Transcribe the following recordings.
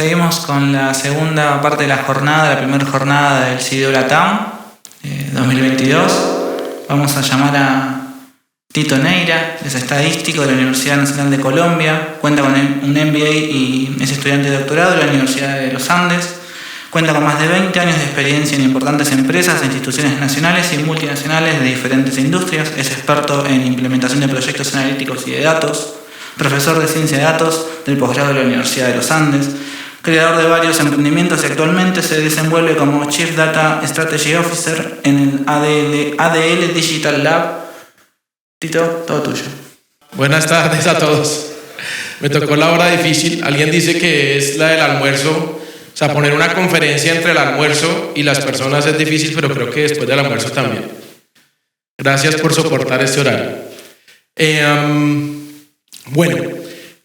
Seguimos con la segunda parte de la jornada, la primera jornada del CIDEO LATAM 2022. Vamos a llamar a Tito Neira, es estadístico de la Universidad Nacional de Colombia, cuenta con un MBA y es estudiante de doctorado de la Universidad de los Andes. Cuenta con más de 20 años de experiencia en importantes empresas e instituciones nacionales y multinacionales de diferentes industrias. Es experto en implementación de proyectos analíticos y de datos, profesor de ciencia de datos del posgrado de la Universidad de los Andes, creador de varios emprendimientos y actualmente se desenvuelve como Chief Data Strategy Officer en el ADL Digital Lab. Tito, todo tuyo. Buenas tardes a todos. Me tocó la hora difícil. Alguien dice que es la del almuerzo. O sea, poner una conferencia entre el almuerzo y las personas es difícil, pero creo que después del almuerzo también. Gracias por soportar este horario. Bueno,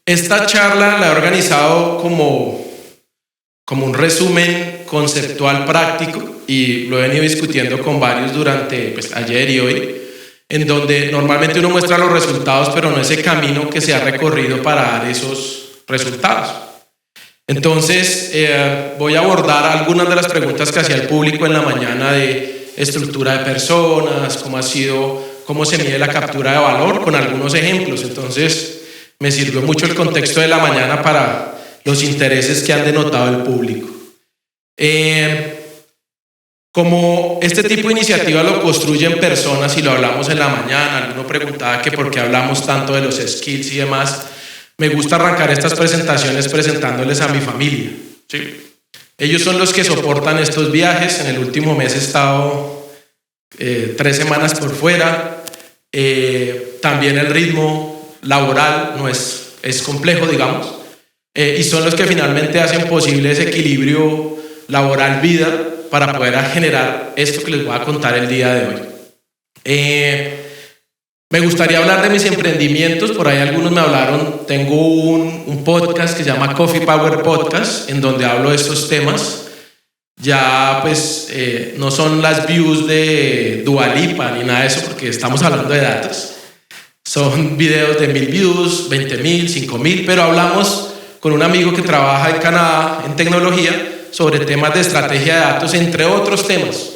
esta charla la he organizado como un resumen conceptual práctico y lo he venido discutiendo con varios durante ayer y hoy, en donde normalmente uno muestra los resultados, pero no ese camino que se ha recorrido para dar esos resultados. Entonces, voy a abordar algunas de las preguntas que hacía el público en la mañana de estructura de personas, cómo se mide la captura de valor, con algunos ejemplos. Entonces, me sirvió mucho el contexto de la mañana para los intereses que han denotado el público. Como este tipo de iniciativa lo construyen personas y lo hablamos en la mañana, alguno preguntaba que por qué hablamos tanto de los skills y demás. Me gusta arrancar estas presentaciones presentándoles a mi familia. ¿Sí? Ellos son los que soportan estos viajes. En el último mes he estado 3 semanas por fuera. También el ritmo laboral no es complejo, digamos. Y son los que finalmente hacen posible ese equilibrio laboral-vida para poder generar esto que les voy a contar el día de hoy. Me gustaría hablar de mis emprendimientos, por ahí algunos me hablaron, tengo un podcast que se llama Coffee Power Podcast, en donde hablo de estos temas. Ya no son las views de Dua Lipa ni nada de eso, porque estamos hablando de datos. Son videos de 1000 views, 20,000, 5,000, pero hablamos con un amigo que trabaja en Canadá en tecnología sobre temas de estrategia de datos, entre otros temas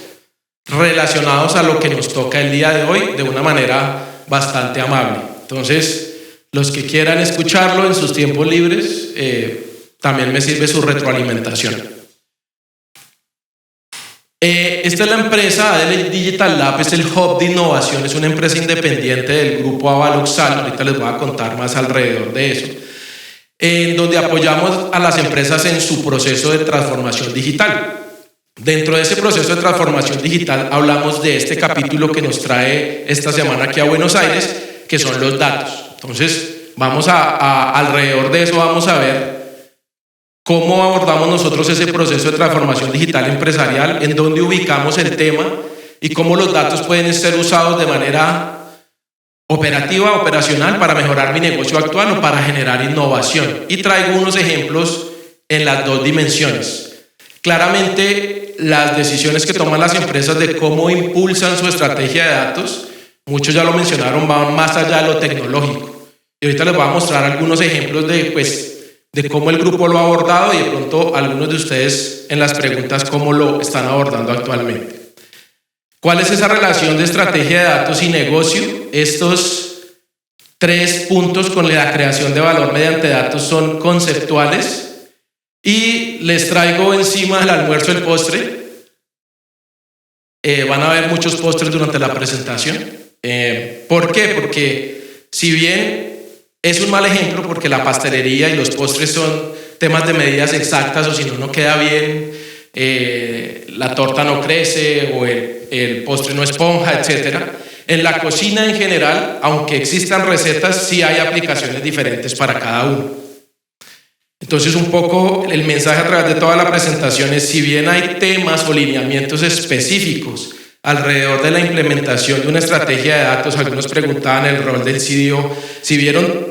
relacionados a lo que nos toca el día de hoy de una manera bastante amable. Entonces, los que quieran escucharlo en sus tiempos libres, también me sirve su retroalimentación. Esta es la empresa ADL Digital Lab, es el hub de innovación, es una empresa independiente del grupo Avaloxal, ahorita les voy a contar más alrededor de eso, en donde apoyamos a las empresas en su proceso de transformación digital. Dentro de ese proceso de transformación digital hablamos de este capítulo que nos trae esta semana aquí a Buenos Aires, que son los datos. Entonces, vamos alrededor de eso vamos a ver cómo abordamos nosotros ese proceso de transformación digital empresarial, en dónde ubicamos el tema y cómo los datos pueden ser usados de manera operativa, operacional, para mejorar mi negocio actual o para generar innovación. Y traigo unos ejemplos en las dos dimensiones. Claramente, las decisiones que toman las empresas de cómo impulsan su estrategia de datos, muchos ya lo mencionaron, van más allá de lo tecnológico. Y ahorita les voy a mostrar algunos ejemplos de cómo el grupo lo ha abordado y de pronto algunos de ustedes en las preguntas cómo lo están abordando actualmente. ¿Cuál es esa relación de estrategia de datos y negocio? Estos 3 puntos con la creación de valor mediante datos son conceptuales. Y les traigo encima del almuerzo el postre. Van a ver muchos postres durante la presentación. ¿Por qué? Porque si bien es un mal ejemplo, porque la pastelería y los postres son temas de medidas exactas, o si no queda bien, la torta no crece o el postre no esponja, etc. En la cocina en general, aunque existan recetas, sí hay aplicaciones diferentes para cada uno. Entonces, un poco el mensaje a través de toda la presentación es, si bien hay temas o lineamientos específicos alrededor de la implementación de una estrategia de datos, algunos preguntaban el rol del CIDEO, si vieron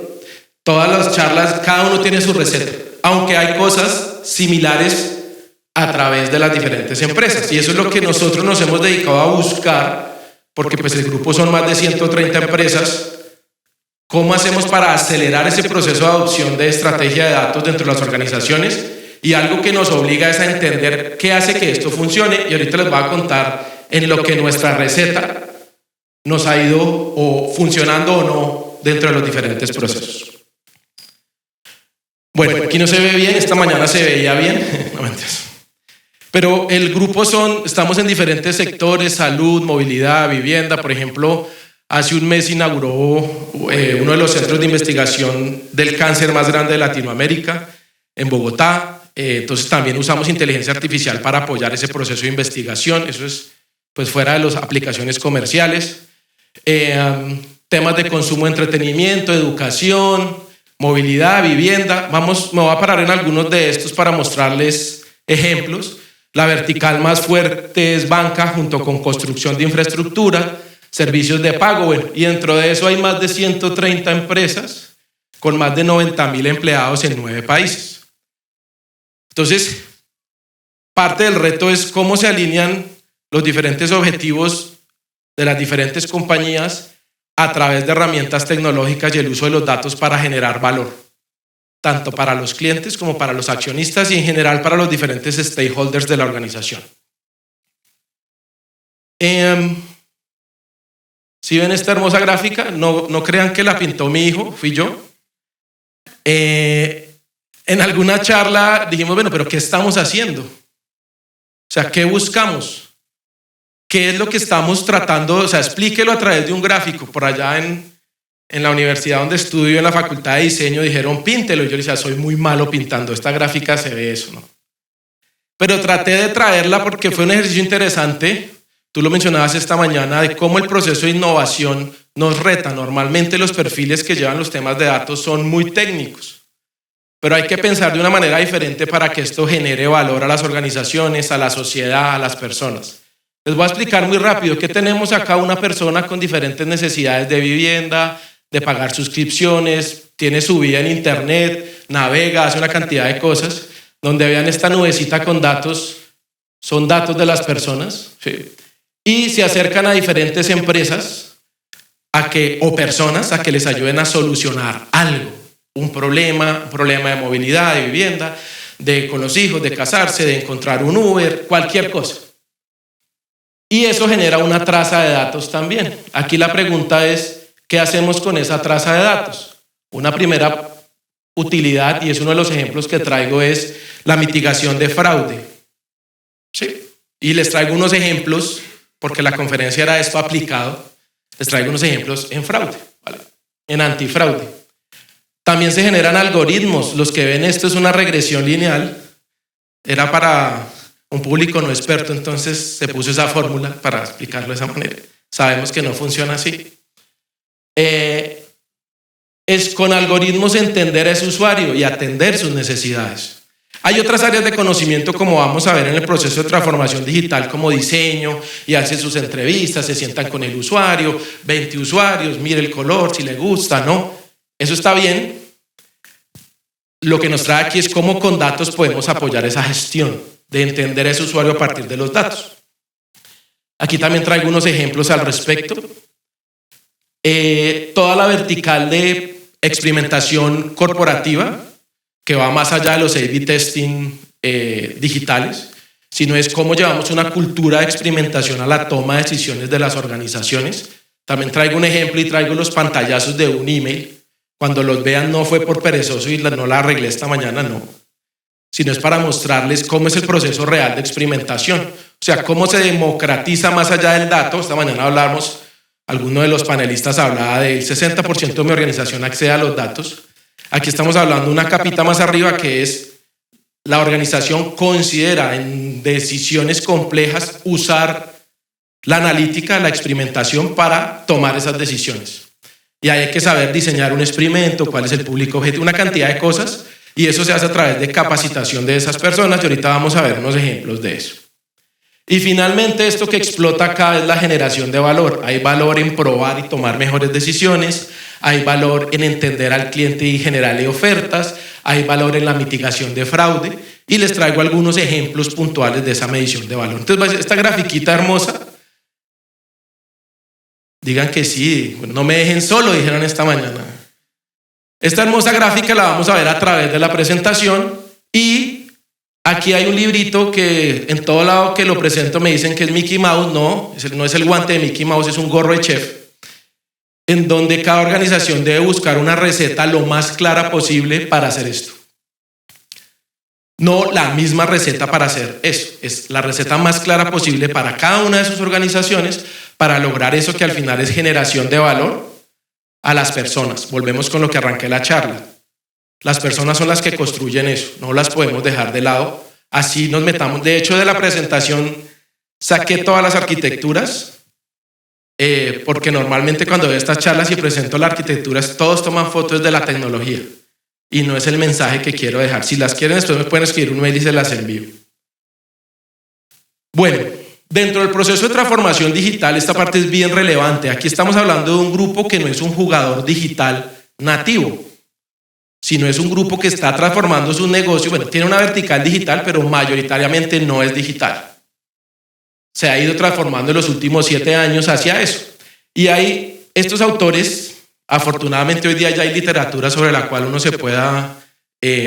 todas las charlas, cada uno tiene su receta, aunque hay cosas similares a través de las diferentes empresas, y eso es lo que nosotros nos hemos dedicado a buscar, porque el grupo son más de 130 empresas. ¿Cómo hacemos para acelerar ese proceso de adopción de estrategia de datos dentro de las organizaciones? y algo que nos obliga es a entender qué hace que esto funcione, y ahorita les voy a contar en lo que nuestra receta nos ha ido o funcionando o no dentro de los diferentes procesos. Bueno, aquí no se ve bien, esta mañana se veía bien, no mentiras. Pero el grupo estamos en diferentes sectores: salud, movilidad, vivienda. Por ejemplo, hace un mes inauguró uno de los centros de investigación del cáncer más grande de Latinoamérica, en Bogotá. Entonces también usamos inteligencia artificial para apoyar ese proceso de investigación. Eso es pues fuera de las aplicaciones comerciales. Temas de consumo, entretenimiento, educación, movilidad, vivienda. Me voy a parar en algunos de estos para mostrarles ejemplos. La vertical más fuerte es banca, junto con construcción de infraestructura, servicios de pago. Bueno, y dentro de eso hay más de 130 empresas con más de 90,000 empleados en 9 países. Entonces, parte del reto es cómo se alinean los diferentes objetivos de las diferentes compañías a través de herramientas tecnológicas y el uso de los datos para generar valor, tanto para los clientes como para los accionistas y en general para los diferentes stakeholders de la organización. Si ven esta hermosa gráfica, no crean que la pintó mi hijo, fui yo. En alguna charla dijimos, bueno, pero ¿qué estamos haciendo? O sea, ¿qué buscamos? ¿Qué es lo que estamos tratando? O sea, explíquelo a través de un gráfico. Por allá en la universidad donde estudio, en la facultad de diseño, dijeron, píntelo. Y yo le decía, soy muy malo pintando. Esta gráfica se ve eso, ¿no? Pero traté de traerla porque fue un ejercicio interesante. Tú lo mencionabas esta mañana, de cómo el proceso de innovación nos reta. Normalmente los perfiles que llevan los temas de datos son muy técnicos, pero hay que pensar de una manera diferente para que esto genere valor a las organizaciones, a la sociedad, a las personas. Les voy a explicar muy rápido que tenemos acá: una persona con diferentes necesidades de vivienda, de pagar suscripciones, tiene su vida en internet, navega, hace una cantidad de cosas. Donde vean esta nubecita con datos, son datos de las personas, ¿sí? Y se acercan a diferentes empresas o personas a que les ayuden a solucionar algo, un problema de movilidad, de vivienda, con los hijos, de casarse, de encontrar un Uber, cualquier cosa. Y eso genera una traza de datos también. Aquí la pregunta es, ¿qué hacemos con esa traza de datos? Una primera utilidad, y es uno de los ejemplos que traigo, es la mitigación de fraude. ¿Sí? Y les traigo unos ejemplos, porque la conferencia era esto aplicado. Les traigo unos ejemplos en fraude, ¿vale? En antifraude. También se generan algoritmos. Los que ven esto es una regresión lineal. Era para un público no experto, entonces se puso esa fórmula para explicarlo de esa manera. Sabemos que no funciona así. Es con algoritmos entender a ese usuario y atender sus necesidades. Hay otras áreas de conocimiento, como vamos a ver en el proceso de transformación digital, como diseño, y hacen sus entrevistas, se sientan con el usuario, 20 usuarios, mire el color, si le gusta, ¿no? Eso está bien. Lo que nos trae aquí es cómo con datos podemos apoyar esa gestión de entender a ese usuario a partir de los datos. Aquí también traigo unos ejemplos al respecto. Toda la vertical de experimentación corporativa, que va más allá de los A/B testing digitales, sino es cómo llevamos una cultura de experimentación a la toma de decisiones de las organizaciones. También traigo un ejemplo y traigo los pantallazos de un email. Cuando los vean, no fue por perezoso y no la arreglé esta mañana, no, sino es para mostrarles cómo es el proceso real de experimentación. O sea, cómo se democratiza más allá del dato. Esta mañana hablamos, alguno de los panelistas hablaba del 60% de mi organización accede a los datos. Aquí estamos hablando de una capita más arriba, que es la organización considera en decisiones complejas usar la analítica, la experimentación para tomar esas decisiones. Y ahí hay que saber diseñar un experimento, cuál es el público objetivo, una cantidad de cosas, y eso se hace a través de capacitación de esas personas, y ahorita vamos a ver unos ejemplos de eso. Y finalmente, esto que explota acá es la generación de valor. Hay valor en probar y tomar mejores decisiones, hay valor en entender al cliente y generarle ofertas, hay valor en la mitigación de fraude, y les traigo algunos ejemplos puntuales de esa medición de valor. Entonces, esta grafiquita hermosa, digan que sí, no me dejen solo, dijeron esta mañana. Esta hermosa gráfica la vamos a ver a través de la presentación, y Aquí hay un librito que en todo lado que lo presento me dicen que es Mickey Mouse. No es el guante de Mickey Mouse, es un gorro de chef, en donde cada organización debe buscar una receta lo más clara posible para hacer esto. No la misma receta para hacer eso, es la receta más clara posible para cada una de sus organizaciones para lograr eso que al final es generación de valor a las personas. Volvemos con lo que arranqué la charla. Las personas son las que construyen eso, no las podemos dejar de lado. Así nos metamos. De hecho, de la presentación saqué todas las arquitecturas, porque normalmente cuando veo estas charlas y presento la arquitectura, todos toman fotos de la tecnología y no es el mensaje que quiero dejar. Si las quieren, después me pueden escribir un mail y se las envío. Bueno, dentro del proceso de transformación digital, esta parte es bien relevante. Aquí estamos hablando de un grupo que no es un jugador digital nativo, sino es un grupo que está transformando su negocio. Bueno, tiene una vertical digital, pero mayoritariamente no es digital. Se ha ido transformando en los últimos 7 años hacia eso. Y hay estos autores, afortunadamente hoy día ya hay literatura sobre la cual uno se pueda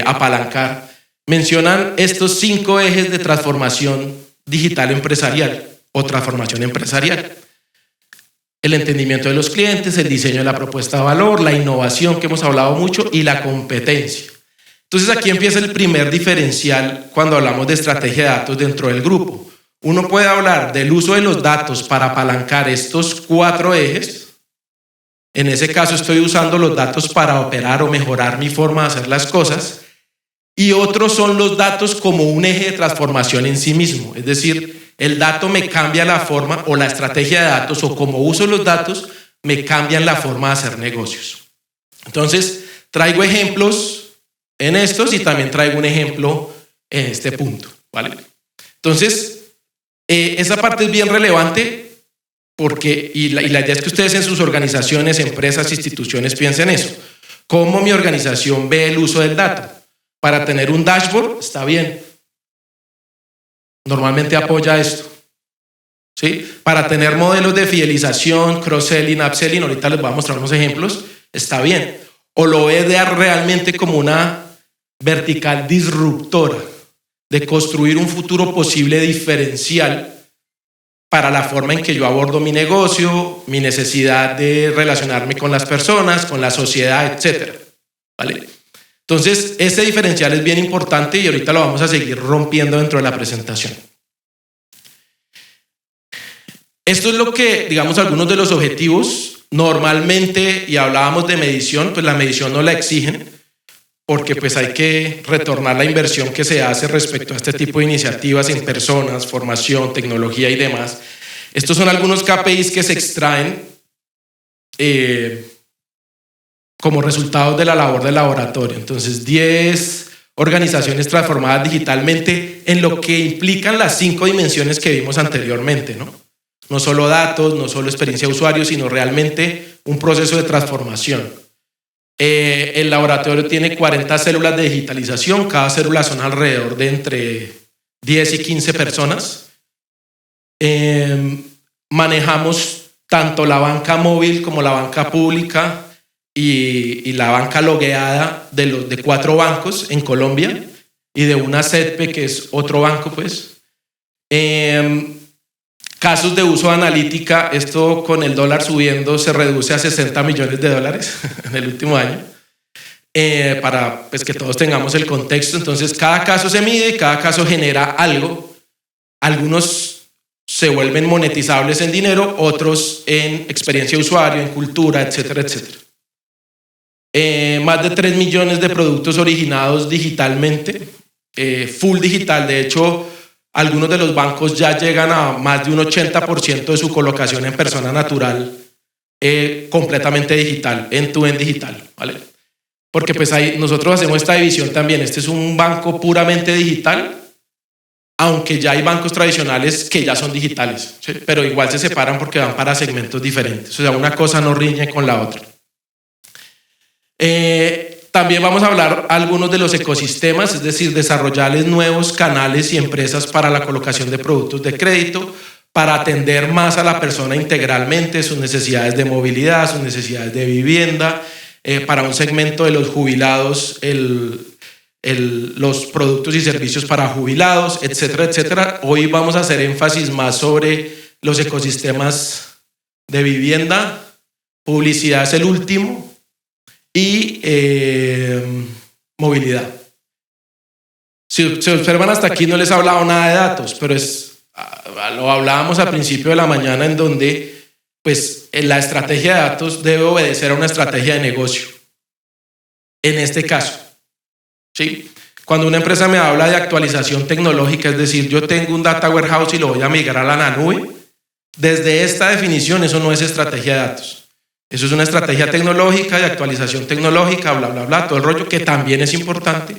apalancar, mencionan estos 5 ejes de transformación digital empresarial o transformación empresarial. El entendimiento de los clientes, el diseño de la propuesta de valor, la innovación que hemos hablado mucho y la competencia. Entonces aquí empieza el primer diferencial cuando hablamos de estrategia de datos dentro del grupo. Uno puede hablar del uso de los datos para apalancar estos 4 ejes. En ese caso estoy usando los datos para operar o mejorar mi forma de hacer las cosas. Y otros son los datos como un eje de transformación en sí mismo. Es decir, el dato me cambia la forma, o la estrategia de datos, o como uso los datos, me cambian la forma de hacer negocios. Entonces, traigo ejemplos en estos y también traigo un ejemplo en este punto, ¿vale? Entonces, esa parte es bien relevante porque, y la idea es que ustedes en sus organizaciones, empresas, instituciones piensen eso. ¿Cómo mi organización ve el uso del dato? Para tener un dashboard, está bien. Normalmente apoya esto. ¿Sí? Para tener modelos de fidelización, cross-selling, upselling, ahorita les voy a mostrar unos ejemplos, está bien. O lo ve realmente como una vertical disruptora, de construir un futuro posible diferencial para la forma en que yo abordo mi negocio, mi necesidad de relacionarme con las personas, con la sociedad, etc. ¿Vale? Entonces, ese diferencial es bien importante y ahorita lo vamos a seguir rompiendo dentro de la presentación. Esto es lo que, digamos, algunos de los objetivos normalmente, y hablábamos de medición, pues la medición no la exigen porque pues hay que retornar la inversión que se hace respecto a este tipo de iniciativas en personas, formación, tecnología y demás. Estos son algunos KPIs que se extraen como resultados de la labor del laboratorio. Entonces, 10 organizaciones transformadas digitalmente en lo que implican las 5 dimensiones que vimos anteriormente, ¿no? No solo datos, no solo experiencia de usuario, sino realmente un proceso de transformación. El laboratorio tiene 40 células de digitalización, cada célula son alrededor de entre 10 y 15 personas. Manejamos tanto la banca móvil como la banca pública y la banca logueada de 4 bancos en Colombia y de una CETPE que es otro banco, pues. Casos de uso de analítica, esto con el dólar subiendo se reduce a $60 millones en el último año, para pues, que todos tengamos el contexto. Entonces, cada caso se mide, cada caso genera algo. Algunos se vuelven monetizables en dinero, otros en experiencia de usuario, en cultura, etcétera, etcétera. Más de 3 millones de productos originados digitalmente, full digital. De hecho, algunos de los bancos ya llegan a más de un 80% de su colocación en persona natural completamente digital, end-to-end digital, ¿vale? Porque pues ahí nosotros hacemos esta división también. Este es un banco puramente digital, aunque ya hay bancos tradicionales que ya son digitales, ¿sí? Pero igual se separan porque van para segmentos diferentes. O sea, una cosa no riñe con la otra. También vamos a hablar algunos de los ecosistemas, es decir, desarrollarles nuevos canales y empresas para la colocación de productos de crédito, para atender más a la persona integralmente, sus necesidades de movilidad, sus necesidades de vivienda, para un segmento de los jubilados, los productos y servicios para jubilados, etcétera, etcétera. Hoy vamos a hacer énfasis más sobre los ecosistemas de vivienda. Publicidad es el último y movilidad. Si se observan hasta aquí no les he hablado nada de datos, pero lo hablábamos al principio de la mañana en donde pues la estrategia de datos debe obedecer a una estrategia de negocio. En este caso, ¿sí? Cuando una empresa me habla de actualización tecnológica, es decir, yo tengo un data warehouse y lo voy a migrar a la nube, desde esta definición eso no es estrategia de datos. Eso es una estrategia tecnológica, de actualización tecnológica, bla, bla, bla, todo el rollo que también es importante,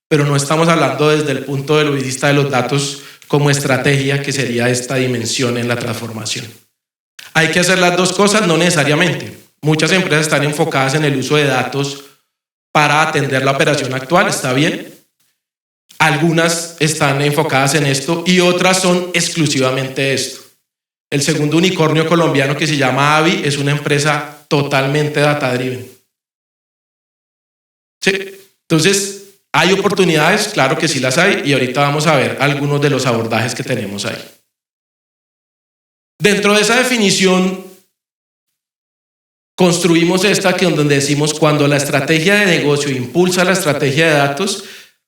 pero no estamos hablando desde el punto de vista de los datos como estrategia, que sería esta dimensión en la transformación. ¿Hay que hacer las dos cosas? No necesariamente. Muchas empresas están enfocadas en el uso de datos para atender la operación actual, ¿está bien? Algunas están enfocadas en esto y otras son exclusivamente esto. El segundo unicornio colombiano que se llama Avi es una empresa totalmente data-driven. ¿Sí? Entonces, ¿hay oportunidades? Claro que sí las hay y ahorita vamos a ver algunos de los abordajes que tenemos ahí. Dentro de esa definición, construimos esta que donde decimos cuando la estrategia de negocio impulsa la estrategia de datos,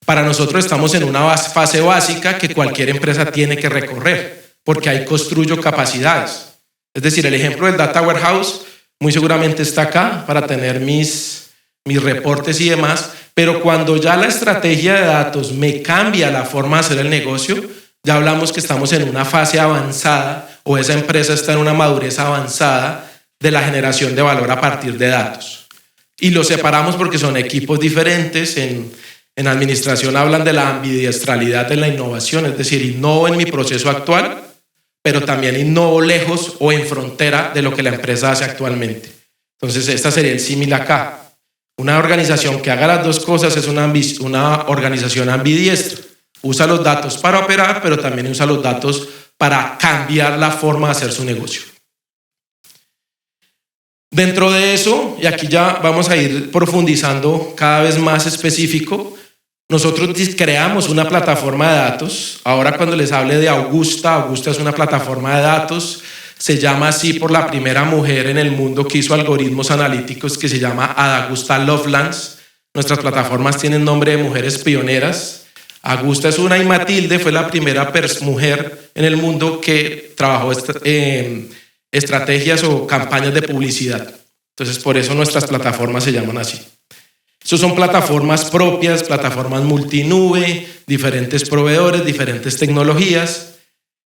para nosotros estamos en una fase básica que cualquier empresa tiene que recorrer, porque ahí construyo capacidades. Es decir, el ejemplo del Data Warehouse muy seguramente está acá para tener mis reportes y demás, pero cuando ya la estrategia de datos me cambia la forma de hacer el negocio, ya hablamos que estamos en una fase avanzada o esa empresa está en una madurez avanzada de la generación de valor a partir de datos. Y los separamos porque son equipos diferentes. En administración hablan de la ambidiestralidad de la innovación, es decir, innovo en mi proceso actual, pero también innovo lejos o en frontera de lo que la empresa hace actualmente. Entonces, esta sería el símil acá. Una organización que haga las dos cosas es una organización ambidiestra. Usa los datos para operar, pero también usa los datos para cambiar la forma de hacer su negocio. Dentro de eso, y aquí ya vamos a ir profundizando cada vez más específico, nosotros creamos una plataforma de datos. Ahora cuando les hable de Augusta es una plataforma de datos. Se llama así por la primera mujer en el mundo que hizo algoritmos analíticos, que se llama Augusta Lovelace. Nuestras plataformas tienen nombre de mujeres pioneras. Augusta es una y Matilde fue la primera mujer en el mundo que trabajó estrategias o campañas de publicidad. Entonces, por eso nuestras plataformas se llaman así. Esas son plataformas propias, plataformas multinube, diferentes proveedores, diferentes tecnologías.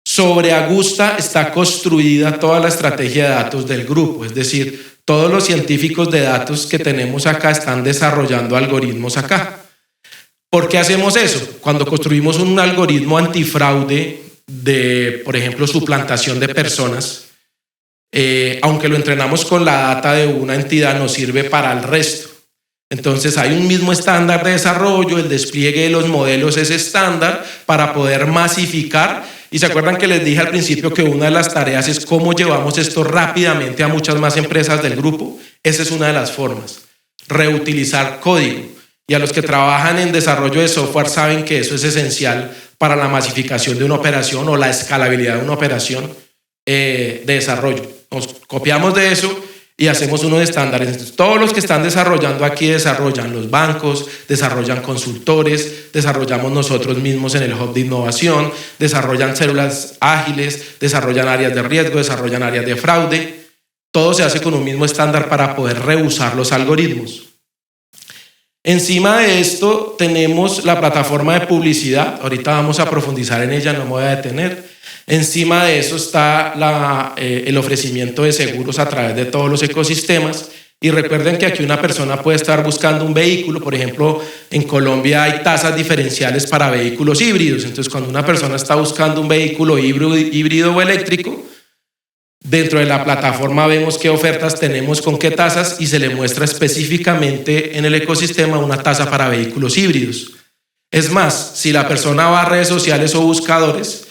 Sobre Augusta está construida toda la estrategia de datos del grupo, es decir, todos los científicos de datos que tenemos acá están desarrollando algoritmos acá. ¿Por qué hacemos eso? Cuando construimos un algoritmo antifraude de, por ejemplo, suplantación de personas, aunque lo entrenamos con la data de una entidad, nos sirve para el resto. Entonces hay un mismo estándar de desarrollo, el despliegue de los modelos es estándar para poder masificar. Y se acuerdan que les dije al principio que una de las tareas es cómo llevamos esto rápidamente a muchas más empresas del grupo. Esa es una de las formas. Reutilizar código. Y a los que trabajan en desarrollo de software saben que eso es esencial para la masificación de una operación o la escalabilidad de una operación de desarrollo. Nos copiamos de eso y hacemos unos estándares. Entonces, todos los que están desarrollando aquí desarrollan los bancos, desarrollan consultores, desarrollamos nosotros mismos en el hub de innovación, desarrollan células ágiles, desarrollan áreas de riesgo, desarrollan áreas de fraude. Todo se hace con un mismo estándar para poder reusar los algoritmos. Encima de esto tenemos la plataforma de publicidad. Ahorita vamos a profundizar en ella, no me voy a detener. Encima de eso está el ofrecimiento de seguros a través de todos los ecosistemas. Y recuerden que aquí una persona puede estar buscando un vehículo. Por ejemplo, en Colombia hay tasas diferenciales para vehículos híbridos. Entonces, cuando una persona está buscando un vehículo híbrido o eléctrico, dentro de la plataforma vemos qué ofertas tenemos con qué tasas y se le muestra específicamente en el ecosistema una tasa para vehículos híbridos. Es más, si la persona va a redes sociales o buscadores,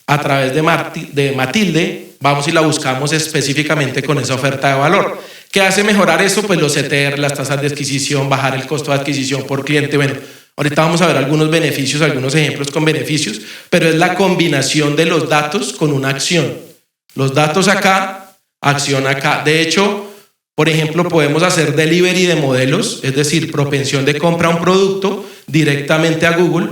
a través de Matilde, vamos y la buscamos específicamente con esa oferta de valor. ¿Qué hace mejorar eso? Pues los CTR, las tasas de adquisición, bajar el costo de adquisición por cliente. Bueno, Ahorita vamos a ver algunos beneficios, algunos ejemplos con beneficios, pero es la combinación de los datos con una acción. Los datos acá, acción acá. De hecho, por ejemplo, podemos hacer delivery de modelos, es decir, propensión de compra a un producto directamente a Google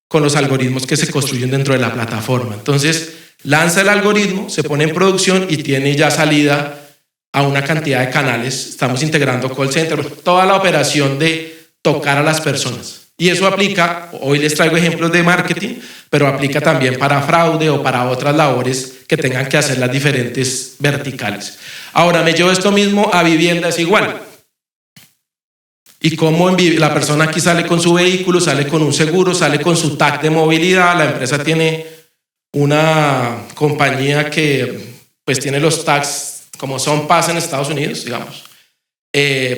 con los algoritmos que se construyen dentro de la plataforma. Entonces, lanza el algoritmo, se pone en producción y tiene ya salida a una cantidad de canales. Estamos integrando call center, toda la operación de tocar a las personas. Y eso aplica, hoy les traigo ejemplos de marketing, pero aplica también para fraude o para otras labores que tengan que hacer las diferentes verticales. Ahora, me llevo esto mismo a vivienda, es igual. Y cómo la persona aquí sale con su vehículo, sale con un seguro, sale con su tag de movilidad. La empresa tiene una compañía que pues tiene los tags como son PAS en Estados Unidos, digamos.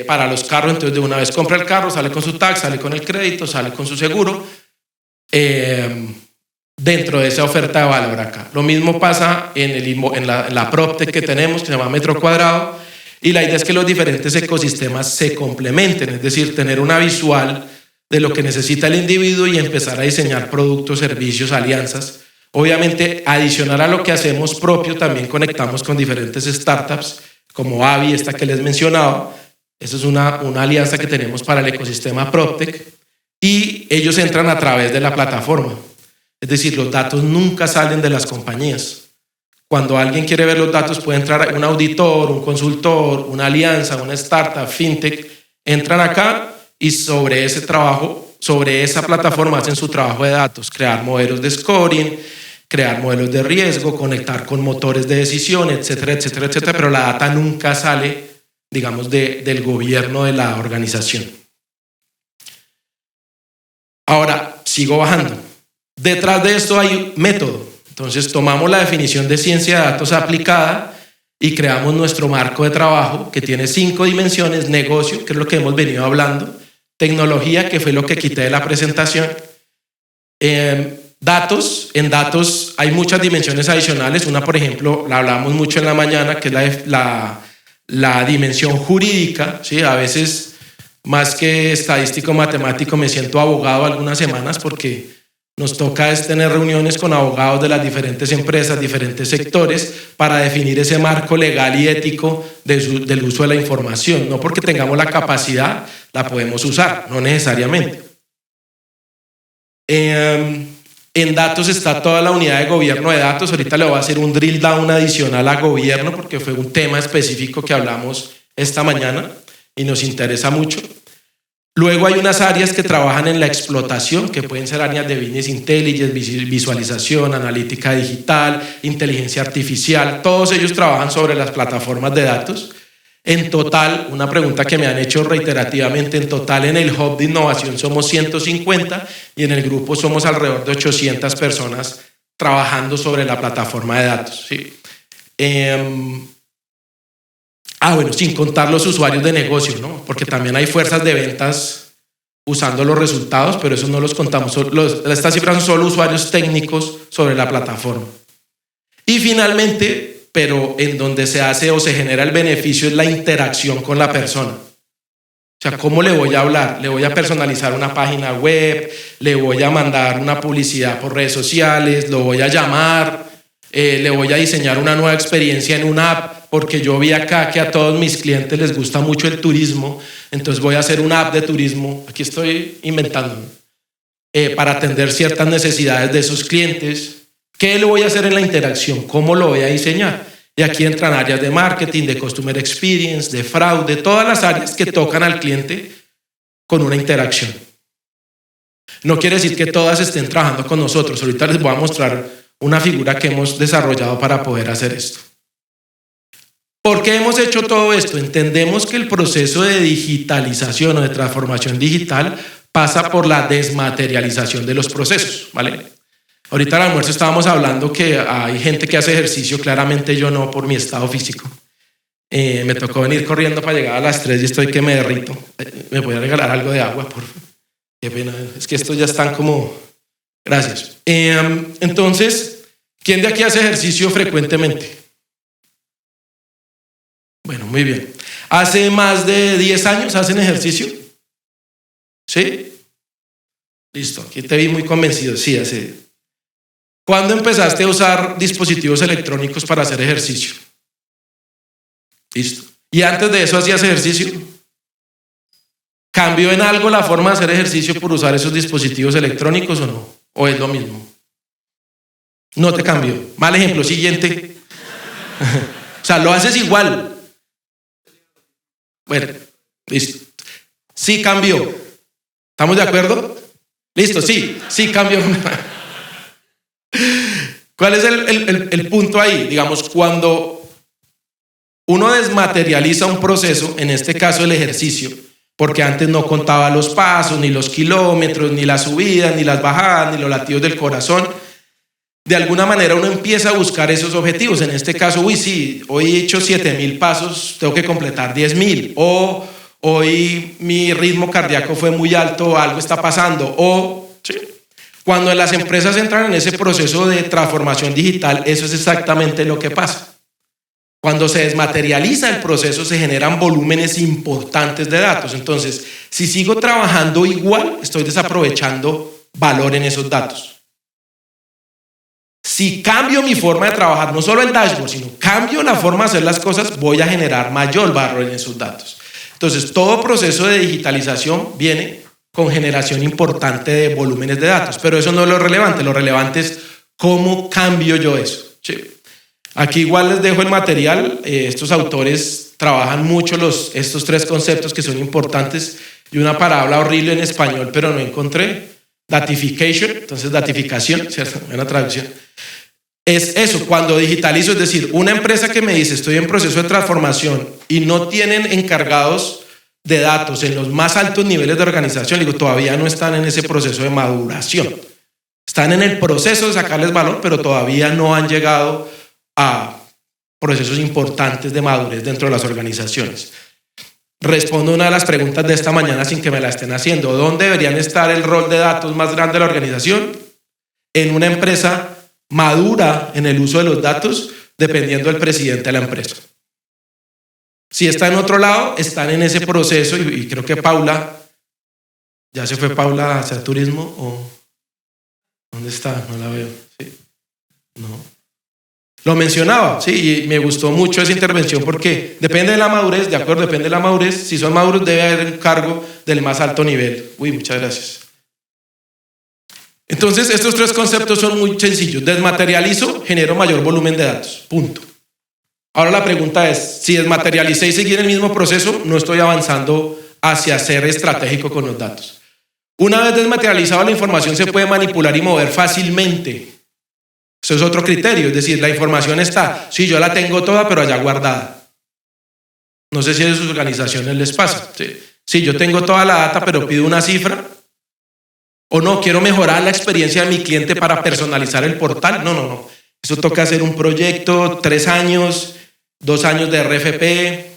Para los carros, entonces de una vez compra el carro, sale con su tag, sale con el crédito, sale con su seguro, dentro de esa oferta de valor acá. Lo mismo pasa en la PropTech que tenemos, que se llama Metro Cuadrado, y la idea es que los diferentes ecosistemas se complementen, es decir, tener una visual de lo que necesita el individuo y empezar a diseñar productos, servicios, alianzas. Obviamente, adicional a lo que hacemos propio, también conectamos con diferentes startups, como Avi, esta que les mencionaba. Esa es una alianza que tenemos para el ecosistema PropTech y ellos entran a través de la plataforma. Es decir, los datos nunca salen de las compañías. Cuando alguien quiere ver los datos puede entrar un auditor, un consultor, una alianza, una startup, fintech, entran acá y sobre ese trabajo, sobre esa plataforma hacen su trabajo de datos, crear modelos de scoring, crear modelos de riesgo, conectar con motores de decisión, etcétera, etcétera, etcétera, pero la data nunca sale, digamos, del gobierno de la organización. Ahora, sigo bajando. Detrás de esto hay método. Entonces, tomamos la definición de ciencia de datos aplicada y creamos nuestro marco de trabajo que tiene 5 dimensiones: negocio, que es lo que hemos venido hablando; tecnología, que fue lo que quité de la presentación; datos. En datos hay muchas dimensiones adicionales. Una, por ejemplo, la hablamos mucho en la mañana, que es la dimensión jurídica, ¿sí? A veces, más que estadístico matemático, me siento abogado algunas semanas porque nos toca tener reuniones con abogados de las diferentes empresas, diferentes sectores, para definir ese marco legal y ético del uso de la información. No porque tengamos la capacidad, la podemos usar, no necesariamente. En datos está toda la unidad de gobierno de datos. Ahorita le voy a hacer un drill down adicional a gobierno porque fue un tema específico que hablamos esta mañana y nos interesa mucho. Luego hay unas áreas que trabajan en la explotación, que pueden ser áreas de business intelligence, visualización, analítica digital, inteligencia artificial. Todos ellos trabajan sobre las plataformas de datos. En total, una pregunta que me han hecho reiterativamente, en total en el Hub de Innovación somos 150 y en el grupo somos alrededor de 800 personas trabajando sobre la plataforma de datos. ¿Sí? Bueno, sin contar los usuarios de negocio, ¿no? Porque también hay fuerzas de ventas usando los resultados, pero esos no los contamos. Estas cifras son solo usuarios técnicos sobre la plataforma. Y finalmente, pero en donde se hace o se genera el beneficio, es la interacción con la persona. O sea, ¿cómo le voy a hablar? ¿Le voy a personalizar una página web? ¿Le voy a mandar una publicidad por redes sociales? ¿Lo voy a llamar? ¿Le voy a diseñar una nueva experiencia en una app? Porque yo vi acá que a todos mis clientes les gusta mucho el turismo, entonces voy a hacer una app de turismo. Aquí estoy inventando, para atender ciertas necesidades de esos clientes. ¿Qué le voy a hacer en la interacción? ¿Cómo lo voy a diseñar? Y aquí entran áreas de marketing, de customer experience, de fraude, todas las áreas que tocan al cliente con una interacción. No quiere decir que todas estén trabajando con nosotros. Ahorita les voy a mostrar una figura que hemos desarrollado para poder hacer esto. ¿Por qué hemos hecho todo esto? Entendemos que el proceso de digitalización o de transformación digital pasa por la desmaterialización de los procesos, ¿vale? Ahorita al almuerzo estábamos hablando que hay gente que hace ejercicio, claramente yo no, por mi estado físico. Me tocó venir corriendo para llegar a las 3 y estoy que me derrito. ¿Me voy a regalar algo de agua, por favor? Qué pena, es que estos ya están como... Gracias. Entonces, ¿quién de aquí hace ejercicio frecuentemente? Bueno, muy bien. ¿Hace más de 10 años hacen ejercicio? ¿Sí? Listo, aquí te vi muy convencido. Sí, así. ¿Cuándo empezaste a usar dispositivos electrónicos para hacer ejercicio? Listo. ¿Y antes de eso hacías ejercicio? ¿Cambió en algo la forma de hacer ejercicio por usar esos dispositivos electrónicos o no? ¿O es lo mismo? No te cambió. Mal ejemplo, siguiente. O sea, lo haces igual. Bueno, listo. Sí cambió. ¿Estamos de acuerdo? Listo, sí cambió. ¿Cuál es el punto ahí? Digamos, cuando uno desmaterializa un proceso, en este caso el ejercicio, porque antes no contaba los pasos, ni los kilómetros, ni las subidas, ni las bajadas, ni los latidos del corazón, de alguna manera uno empieza a buscar esos objetivos. En este caso, sí, hoy he hecho 7.000 pasos, tengo que completar 10.000, o hoy mi ritmo cardíaco fue muy alto, algo está pasando, o sí. Cuando las empresas entran en ese proceso de transformación digital, eso es exactamente lo que pasa. Cuando se desmaterializa el proceso, se generan volúmenes importantes de datos. Entonces, si sigo trabajando igual, estoy desaprovechando valor en esos datos. Si cambio mi forma de trabajar, no solo el dashboard, sino cambio la forma de hacer las cosas, voy a generar mayor valor en esos datos. Entonces, todo proceso de digitalización viene con generación importante de volúmenes de datos, pero eso no es lo relevante es cómo cambio yo eso. Sí. Aquí igual les dejo el material, estos autores trabajan mucho estos 3 conceptos que son importantes y una palabra horrible en español, pero no encontré, datification, entonces datificación, ¿cierto? Buena traducción. Es eso, cuando digitalizo, es decir, una empresa que me dice estoy en proceso de transformación y no tienen encargados de datos en los más altos niveles de organización, digo, todavía no están en ese proceso de maduración. Están en el proceso de sacarles valor, pero todavía no han llegado a procesos importantes de madurez dentro de las organizaciones. Respondo una de las preguntas de esta mañana sin que me la estén haciendo. ¿Dónde deberían estar el rol de datos más grande de la organización? En una empresa madura en el uso de los datos, dependiendo del presidente de la empresa. Si está en otro lado, están en ese proceso y creo que Paula, ¿ya se fue Paula a hacer turismo? ¿O dónde está? No la veo. Sí. No. Lo mencionaba, sí, y me gustó mucho esa intervención porque depende de la madurez, de acuerdo, depende de la madurez. Si son maduros debe haber un cargo del más alto nivel. Muchas gracias. Entonces, estos 3 conceptos son muy sencillos. Desmaterializo, genero mayor volumen de datos. Punto. Ahora la pregunta es, si desmaterialicé y seguí en el mismo proceso, no estoy avanzando hacia ser estratégico con los datos. Una vez desmaterializada la información se puede manipular y mover fácilmente. Eso es otro criterio, es decir, la información está, sí, yo la tengo toda, pero allá guardada. No sé si a sus organizaciones les pasa. Sí, yo tengo toda la data, pero pido una cifra. O no, quiero mejorar la experiencia de mi cliente para personalizar el portal. No. Eso toca hacer un proyecto, 3 años, 2 años de RFP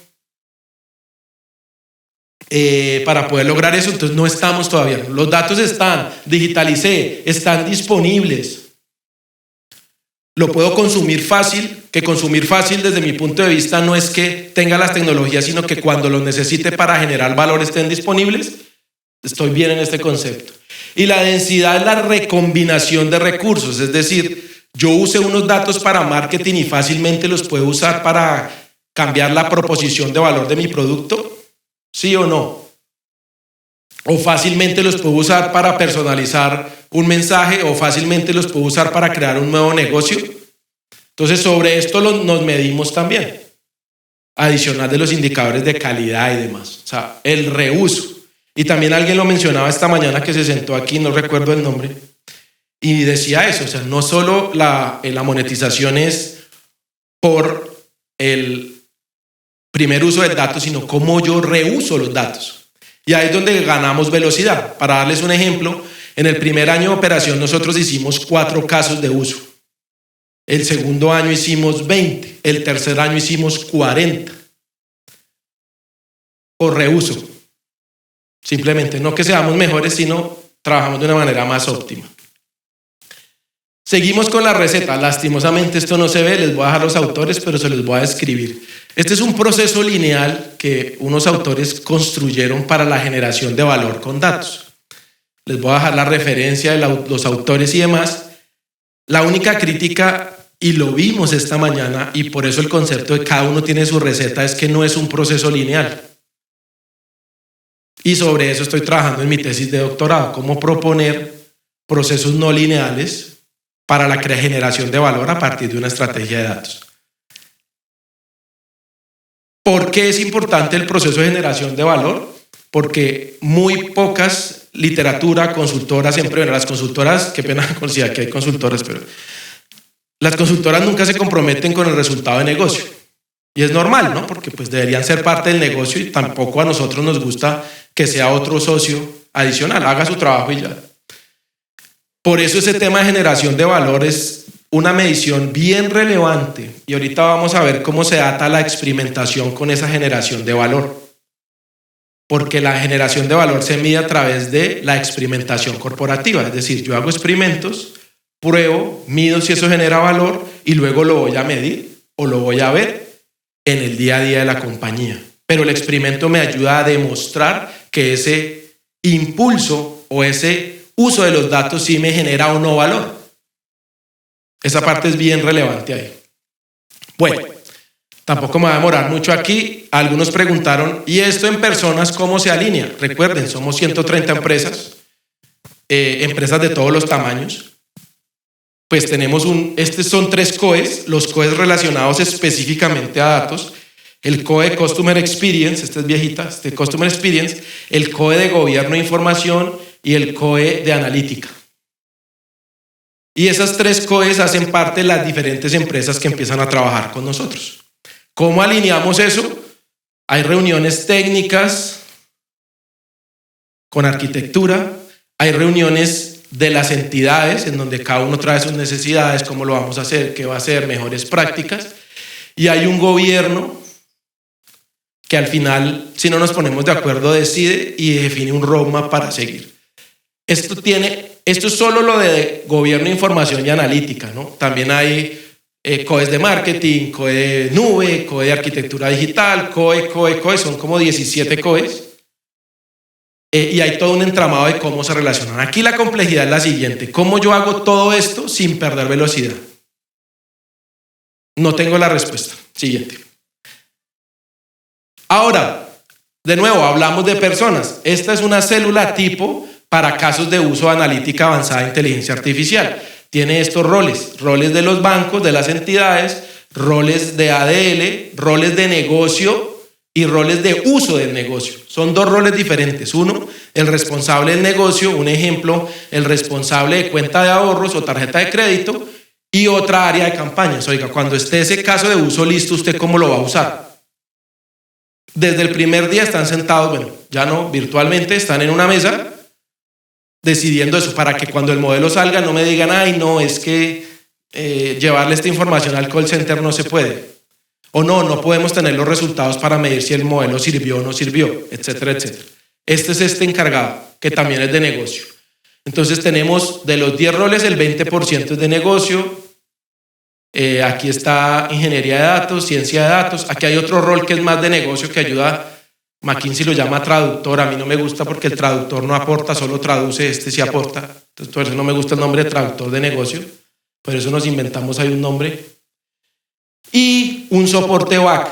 para poder lograr eso. Entonces no estamos todavía. Los datos están, digitalicé, están disponibles. Lo puedo consumir fácil, que consumir fácil desde mi punto de vista no es que tenga las tecnologías, sino que cuando los necesite para generar valor estén disponibles. Estoy bien en este concepto. Y la densidad es la recombinación de recursos, es decir, yo use unos datos para marketing y fácilmente los puedo usar para cambiar la proposición de valor de mi producto, ¿sí o no? O fácilmente los puedo usar para personalizar un mensaje o fácilmente los puedo usar para crear un nuevo negocio. Entonces, sobre esto nos medimos también, adicional de los indicadores de calidad y demás. O sea, el reuso. Y también alguien lo mencionaba esta mañana que se sentó aquí, no recuerdo el nombre, y decía eso, o sea, no solo la monetización es por el primer uso del dato, sino cómo yo reuso los datos. Y ahí es donde ganamos velocidad. Para darles un ejemplo, en el primer año de operación nosotros hicimos 4 casos de uso. El segundo año hicimos 20. El tercer año hicimos 40. Por reuso. Simplemente, no que seamos mejores, sino trabajamos de una manera más óptima. Seguimos con la receta. Lastimosamente esto no se ve, les voy a dejar los autores, pero se los voy a describir. Este es un proceso lineal que unos autores construyeron para la generación de valor con datos. Les voy a dejar la referencia de los autores y demás. La única crítica, y lo vimos esta mañana, y por eso el concepto de cada uno tiene su receta, es que no es un proceso lineal. Y sobre eso estoy trabajando en mi tesis de doctorado, cómo proponer procesos no lineales para la generación de valor a partir de una estrategia de datos. ¿Por qué es importante el proceso de generación de valor? Porque muy pocas literatura, consultoras, siempre ven las consultoras, qué pena considerar que hay consultoras, pero las consultoras nunca se comprometen con el resultado de negocio. Y es normal, ¿no? Porque pues deberían ser parte del negocio y tampoco a nosotros nos gusta que sea otro socio adicional, haga su trabajo y ya. Por eso ese tema de generación de valor es una medición bien relevante y ahorita vamos a ver cómo se ata la experimentación con esa generación de valor. Porque la generación de valor se mide a través de la experimentación corporativa, es decir, yo hago experimentos, pruebo, mido si eso genera valor y luego lo voy a medir o lo voy a ver en el día a día de la compañía. Pero el experimento me ayuda a demostrar que ese impulso o ese uso de los datos sí me genera o no valor. Esa parte es bien relevante ahí. Bueno, tampoco me voy a demorar mucho aquí. Algunos preguntaron, ¿y esto en personas cómo se alinea? Recuerden, somos 130 empresas, empresas de todos los tamaños. Pues tenemos estos son 3 COEs, los COEs relacionados específicamente a datos. El COE de Customer Experience, esta es viejita, Customer Experience, el COE de Gobierno e Información y el COE de Analítica. Y esas 3 COEs hacen parte de las diferentes empresas que empiezan a trabajar con nosotros. ¿Cómo alineamos eso? Hay reuniones técnicas con arquitectura, hay reuniones de las entidades en donde cada uno trae sus necesidades, cómo lo vamos a hacer, qué va a hacer, mejores prácticas, y hay un gobierno que al final, si no nos ponemos de acuerdo, decide y define un roadmap para seguir. Esto es solo lo de gobierno, información y analítica, ¿no? También hay COEs de marketing, COE de nube, COE de arquitectura digital, COE, son como 17 COEs. Y hay todo un entramado de cómo se relacionan. Aquí la complejidad es la siguiente: ¿cómo yo hago todo esto sin perder velocidad? No tengo la respuesta. Siguiente. Ahora, de nuevo, hablamos de personas. Esta es una célula tipo para casos de uso de analítica avanzada de inteligencia artificial. Tiene estos roles de los bancos, de las entidades, roles de ADL, roles de negocio y roles de uso del negocio. Son 2 roles diferentes. Uno, el responsable del negocio, un ejemplo, el responsable de cuenta de ahorros o tarjeta de crédito, y otra área de campañas. Oiga, cuando esté ese caso de uso listo, ¿usted cómo lo va a usar? Desde el primer día están sentados, bueno, ya no, virtualmente, están en una mesa decidiendo eso, para que cuando el modelo salga no me digan, ay, no, es que llevarle esta información al call center no se puede. O no podemos tener los resultados para medir si el modelo sirvió o no sirvió, etcétera, etcétera. Este es este encargado, que también es de negocio. Entonces tenemos de los 10 roles, el 20% es de negocio. Aquí está ingeniería de datos, ciencia de datos. Aquí hay otro rol que es más de negocio, que ayuda. McKinsey lo llama traductor. A mí no me gusta porque el traductor no aporta, solo traduce, este sí aporta. Entonces por eso no me gusta el nombre de traductor de negocio. Por eso nos inventamos ahí un nombre. Y un soporte back.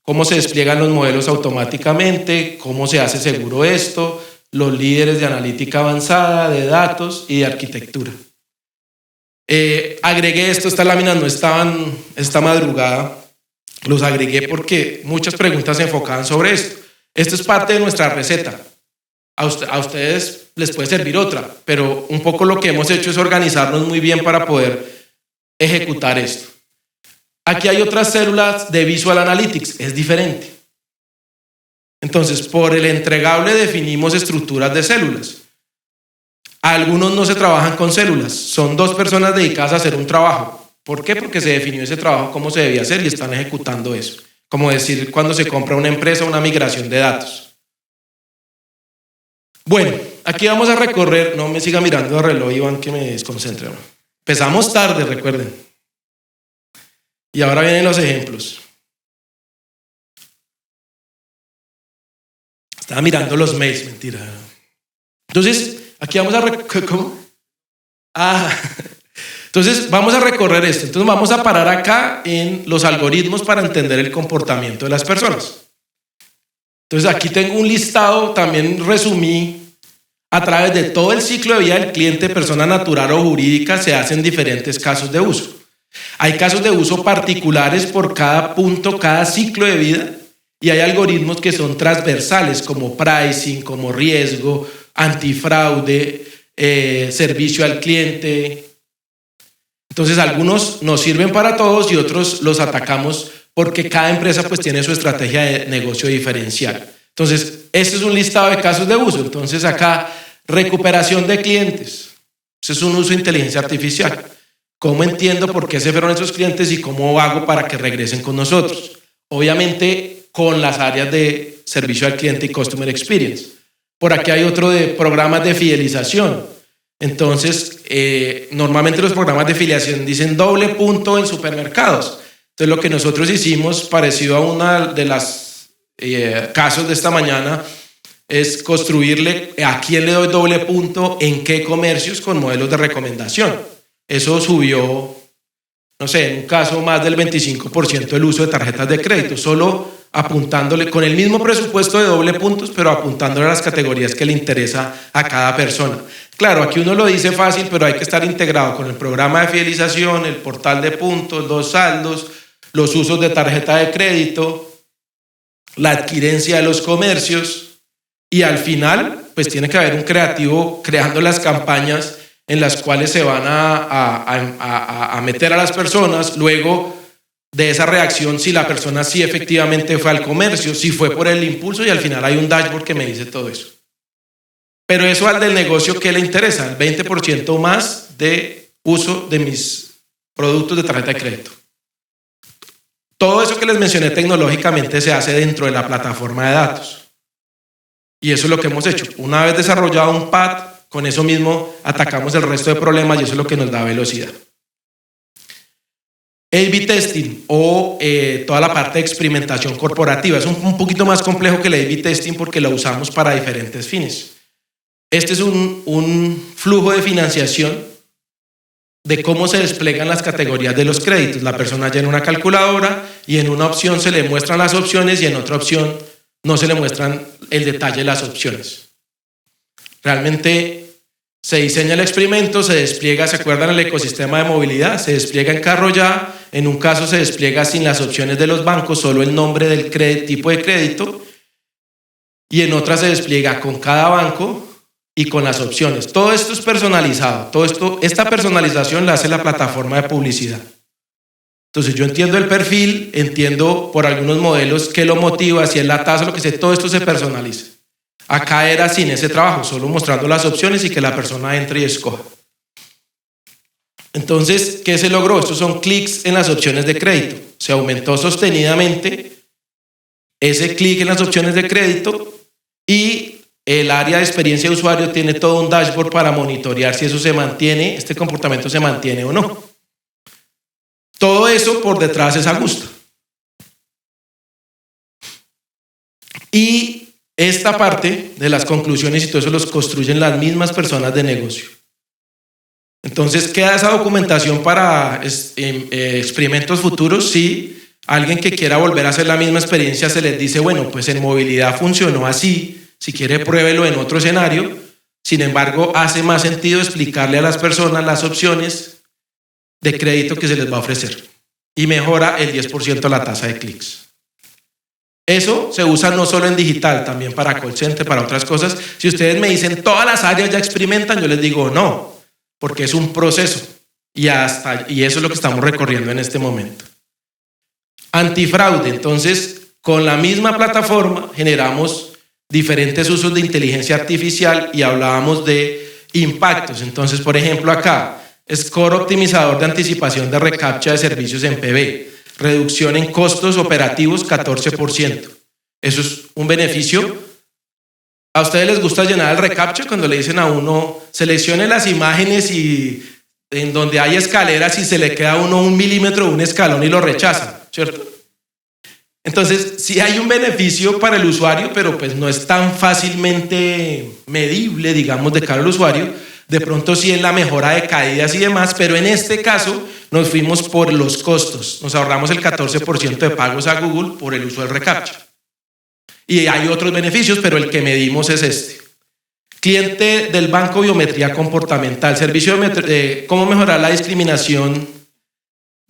Cómo se despliegan los modelos automáticamente, cómo se hace seguro esto, los líderes de analítica avanzada, de datos y de arquitectura. Agregué esto, estas láminas no estaban esta madrugada, los agregué porque muchas preguntas se enfocaban sobre esto. Esto es parte de nuestra receta. A ustedes les puede servir otra, pero un poco lo que hemos hecho es organizarnos muy bien para poder ejecutar esto. Aquí hay otras células de Visual Analytics, es diferente. Entonces, por el entregable definimos estructuras de células. Algunos no se trabajan con células, son 2 personas dedicadas a hacer un trabajo. ¿Por qué? Porque se definió ese trabajo cómo se debía hacer y están ejecutando eso. Como decir cuando se compra una empresa una migración de datos. Bueno, aquí vamos a recorrer, no me siga mirando el reloj, Iván, que me desconcentre. Empezamos tarde, recuerden. Y ahora vienen los ejemplos. Estaba mirando los mails, mentira. Entonces, aquí vamos a... Entonces, vamos a recorrer esto. Entonces, vamos a parar acá en los algoritmos para entender el comportamiento de las personas. Entonces, aquí tengo un listado, también resumí a través de todo el ciclo de vida del cliente, persona natural o jurídica, se hacen diferentes casos de uso. Hay casos de uso particulares por cada punto, cada ciclo de vida, y hay algoritmos que son transversales, como pricing, como riesgo, antifraude, servicio al cliente. Entonces, algunos nos sirven para todos y otros los atacamos porque cada empresa pues tiene su estrategia de negocio diferencial. Entonces, este es un listado de casos de uso. Entonces, acá, recuperación de clientes. Ese es un uso de inteligencia artificial. ¿Cómo entiendo por qué se fueron esos clientes y cómo hago para que regresen con nosotros? Obviamente, con las áreas de servicio al cliente y customer experience. Por aquí hay otro de programas de fidelización. Entonces, normalmente los programas de fidelización dicen doble punto en supermercados. Entonces, lo que nosotros hicimos, parecido a una de las casos de esta mañana, es construirle a quién le doy doble punto, en qué comercios, con modelos de recomendación. Eso subió, no sé, en un caso más del 25% el uso de tarjetas de crédito, solo apuntándole con el mismo presupuesto de doble puntos, pero apuntándole a las categorías que le interesa a cada persona. Claro, aquí uno lo dice fácil, pero hay que estar integrado con el programa de fidelización, el portal de puntos, los saldos, los usos de tarjeta de crédito, la adquirencia de los comercios, y al final pues tiene que haber un creativo creando las campañas en las cuales se van a meter a las personas. Luego de esa reacción, si la persona sí efectivamente fue al comercio, si fue por el impulso, y al final hay un dashboard que me dice todo eso. Pero eso al del negocio, ¿qué le interesa? El 20% más de uso de mis productos de tarjeta de crédito. Todo eso que les mencioné tecnológicamente se hace dentro de la plataforma de datos. Y eso es lo que hemos hecho. Una vez desarrollado un PAD, con eso mismo atacamos el resto de problemas y eso es lo que nos da velocidad. A/B testing o toda la parte de experimentación corporativa es un poquito más complejo que el A/B testing porque lo usamos para diferentes fines. Este es un flujo de financiación de cómo se despliegan las categorías de los créditos. La persona llena una calculadora y en una opción se le muestran las opciones y en otra opción no se le muestran el detalle de las opciones. Realmente se diseña el experimento, se despliega, ¿se acuerdan el ecosistema de movilidad? Se despliega en carro ya, en un caso se despliega sin las opciones de los bancos, solo el nombre del tipo de crédito, y en otra se despliega con cada banco y con las opciones. Todo esto es personalizado, esta personalización la hace la plataforma de publicidad. Entonces yo entiendo el perfil, entiendo por algunos modelos qué lo motiva, si es la tasa, lo que sea, todo esto se personaliza. Acá era sin ese trabajo, solo mostrando las opciones y que la persona entre y escoja. Entonces, ¿qué se logró? Estos son clics en las opciones de crédito. Se aumentó sostenidamente ese clic en las opciones de crédito y el área de experiencia de usuario tiene todo un dashboard para monitorear si eso se mantiene, este comportamiento se mantiene o no. Todo eso por detrás es Agusta. Y esta parte de las conclusiones y todo eso los construyen las mismas personas de negocio. Entonces, ¿queda esa documentación para experimentos futuros? Sí, alguien que quiera volver a hacer la misma experiencia se les dice, bueno, pues en movilidad funcionó así, si quiere pruébelo en otro escenario. Sin embargo, hace más sentido explicarle a las personas las opciones de crédito que se les va a ofrecer y mejora el 10% la tasa de clics. Eso se usa no solo en digital, también para call center, para otras cosas. Si ustedes me dicen todas las áreas ya experimentan, yo les digo no, porque es un proceso y eso es lo que estamos recorriendo en este momento. Antifraude, entonces con la misma plataforma generamos diferentes usos de inteligencia artificial y hablábamos de impactos. Entonces, por ejemplo, acá, score optimizador de anticipación de recaptcha de servicios en PB, reducción en costos operativos 14%. Eso es un beneficio. ¿A ustedes les gusta llenar el recaptcha cuando le dicen a uno, seleccione las imágenes y en donde hay escaleras y se le queda a uno 1 milímetro de un escalón y lo rechazan, ¿cierto? Entonces, sí hay un beneficio para el usuario, pero pues no es tan fácilmente medible, digamos, de cara al usuario. De pronto sí en la mejora de caídas y demás, pero en este caso nos fuimos por los costos. Nos ahorramos el 14% de pagos a Google por el uso del reCAPTCHA. Y hay otros beneficios, pero el que medimos es este. Cliente del banco, biometría comportamental, servicio de cómo mejorar la discriminación